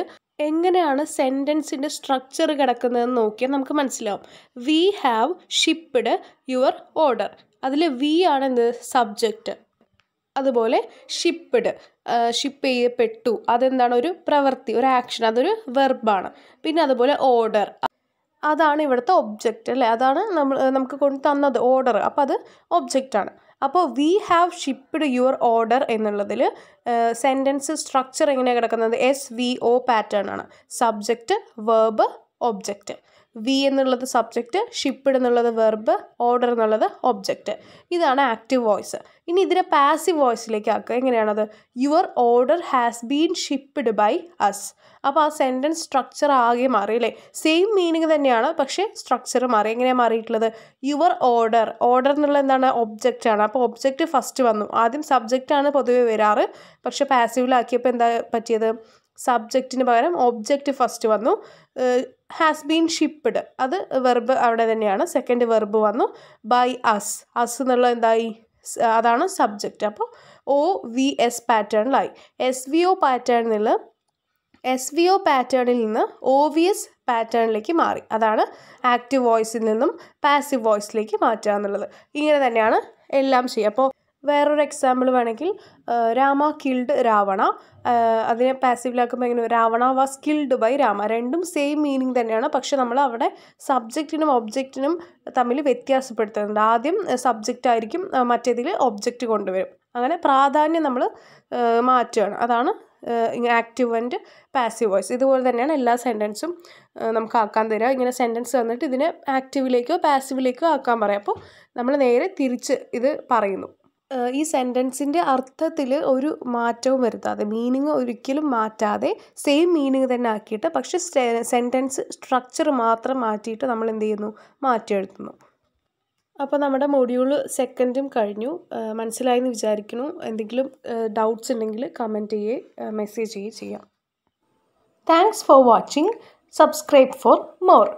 എങ്ങനെയാണ് സെൻറ്റൻസിൻ്റെ സ്ട്രക്ചർ കിടക്കുന്നതെന്ന് നോക്കിയാൽ നമുക്ക് മനസ്സിലാവും. V have shipped your order, അതിൽ വി ആണ് എന്ത്, സബ്ജക്റ്റ്. അതുപോലെ ഷിപ്പ് ചെയ്യപ്പെട്ടു, അതെന്താണ്, ഒരു പ്രവൃത്തി, ഒരു ആക്ഷൻ, അതൊരു വെർബാണ്. പിന്നെ അതുപോലെ ഓർഡർ, അതാണ് ഇവിടുത്തെ ഒബ്ജക്റ്റ് അല്ലേ, അതാണ് നമുക്ക് കൊണ്ട് തന്നത് ഓർഡർ, അപ്പോൾ അത് ഒബ്ജക്റ്റാണ്. അപ്പോൾ we have shipped your order എന്നുള്ളതിൽ സെൻറ്റൻസ് സ്ട്രക്ചർ എങ്ങനെയാണ് കിടക്കുന്നത്, SVO പാറ്റേൺ ആണ്. Subject, verb, object. വി എന്നുള്ളത് സബ്ജക്റ്റ്, ഷിപ്പ്ഡ് എന്നുള്ളത് വെർബ്, ഓർഡർ എന്നുള്ളത് ഒബ്ജക്റ്റ്. ഇതാണ് ആക്റ്റീവ് വോയിസ്. ഇനി ഇതിനെ പാസീവ് വോയിസിലേക്ക് ആക്കുക. എങ്ങനെയാണത്, your order has been shipped by us. അപ്പോൾ ആ സെൻറ്റൻസ് സ്ട്രക്ചർ ആകെ മാറി അല്ലേ, സെയിം മീനിങ് തന്നെയാണ്, പക്ഷേ സ്ട്രക്ചർ മാറി. എങ്ങനെയാണ് മാറിയിട്ടുള്ളത്, യുവർ ഓർഡർ എന്നുള്ളത് എന്താണ്, ഒബ്ജക്റ്റ് ആണ്. അപ്പോൾ ഒബ്ജക്റ്റ് ഫസ്റ്റ് വന്നു. ആദ്യം സബ്ജക്റ്റാണ് പൊതുവെ വരാറ്, പക്ഷേ പാസീവിലാക്കിയപ്പോൾ എന്താ പറ്റിയത്, സബ്ജക്റ്റിന് പകരം ഒബ്ജക്റ്റ് ഫസ്റ്റ് വന്നു. ഹാസ് ബീൻ ഷിപ്പ്ഡ്, അത് വെർബ് അവിടെ തന്നെയാണ്, സെക്കൻഡ് വെർബ് വന്നു. ബൈ അസ് എന്നുള്ളത് എന്തായി, അതാണ് സബ്ജക്റ്റ്. അപ്പോൾ OVS പാറ്റേണിലായി. SVO പാറ്റേണിൽ നിന്ന് OVS പാറ്റേണിലേക്ക് മാറി. അതാണ് ആക്റ്റീവ് വോയിസിൽ നിന്നും പാസീവ് വോയിസിലേക്ക് മാറ്റുക എന്നുള്ളത്. ഇങ്ങനെ തന്നെയാണ് എല്ലാം ചെയ്യുക. അപ്പോൾ വേറൊരു എക്സാമ്പിൾ വേണമെങ്കിൽ, രാമ കിൽഡ് രാവണ, അതിനെ പാസീവിലാക്കുമ്പോൾ എങ്ങനെ, Ravana was killed by Rama. രണ്ടും സെയിം മീനിങ് തന്നെയാണ്, പക്ഷെ നമ്മൾ അവിടെ സബ്ജക്റ്റിനും ഒബ്ജക്റ്റിനും തമ്മിൽ വ്യത്യാസപ്പെടുത്തുന്നുണ്ട്. ആദ്യം സബ്ജക്റ്റ് ആയിരിക്കും, മറ്റേതിൽ ഒബ്ജക്റ്റ് കൊണ്ടുവരും. അങ്ങനെ പ്രാധാന്യം നമ്മൾ മാറ്റുകയാണ്. അതാണ് ആക്റ്റീവ് ആൻഡ് പാസീവ് വോയിസ്. ഇതുപോലെ തന്നെയാണ് എല്ലാ സെൻറ്റൻസും നമുക്ക് ആക്കാൻ തരിക. ഇങ്ങനെ സെൻറ്റൻസ് തന്നിട്ട് ഇതിനെ ആക്റ്റീവിലേക്കോ പാസീവിലേക്കോ ആക്കാൻ പറയാം. അപ്പോൾ നമ്മൾ നേരെ തിരിച്ച് ഇത് പറയുന്നു. ഈ സെൻറ്റൻസിൻ്റെ അർത്ഥത്തിൽ ഒരു മാറ്റവും വരുത്താതെ, മീനിങ് ഒരിക്കലും മാറ്റാതെ സെയിം മീനിങ് തന്നെ ആക്കിയിട്ട്, പക്ഷേ സെൻറ്റൻസ് സ്ട്രക്ചർ മാത്രം മാറ്റിയിട്ട് നമ്മൾ എന്ത് ചെയ്യുന്നു, മാറ്റി എഴുതുന്നു. അപ്പോൾ നമ്മുടെ മൊഡ്യൂൾ സെക്കൻഡും കഴിഞ്ഞു. മനസ്സിലായി എന്ന് വിചാരിക്കുന്നു. എന്തെങ്കിലും ഡൗട്ട്സ് ഉണ്ടെങ്കിൽ കമൻറ്റ് ചെയ്യുകയോ മെസ്സേജ് ചെയ്യുകയോ ചെയ്യാം. Thanks for watching. Subscribe for more.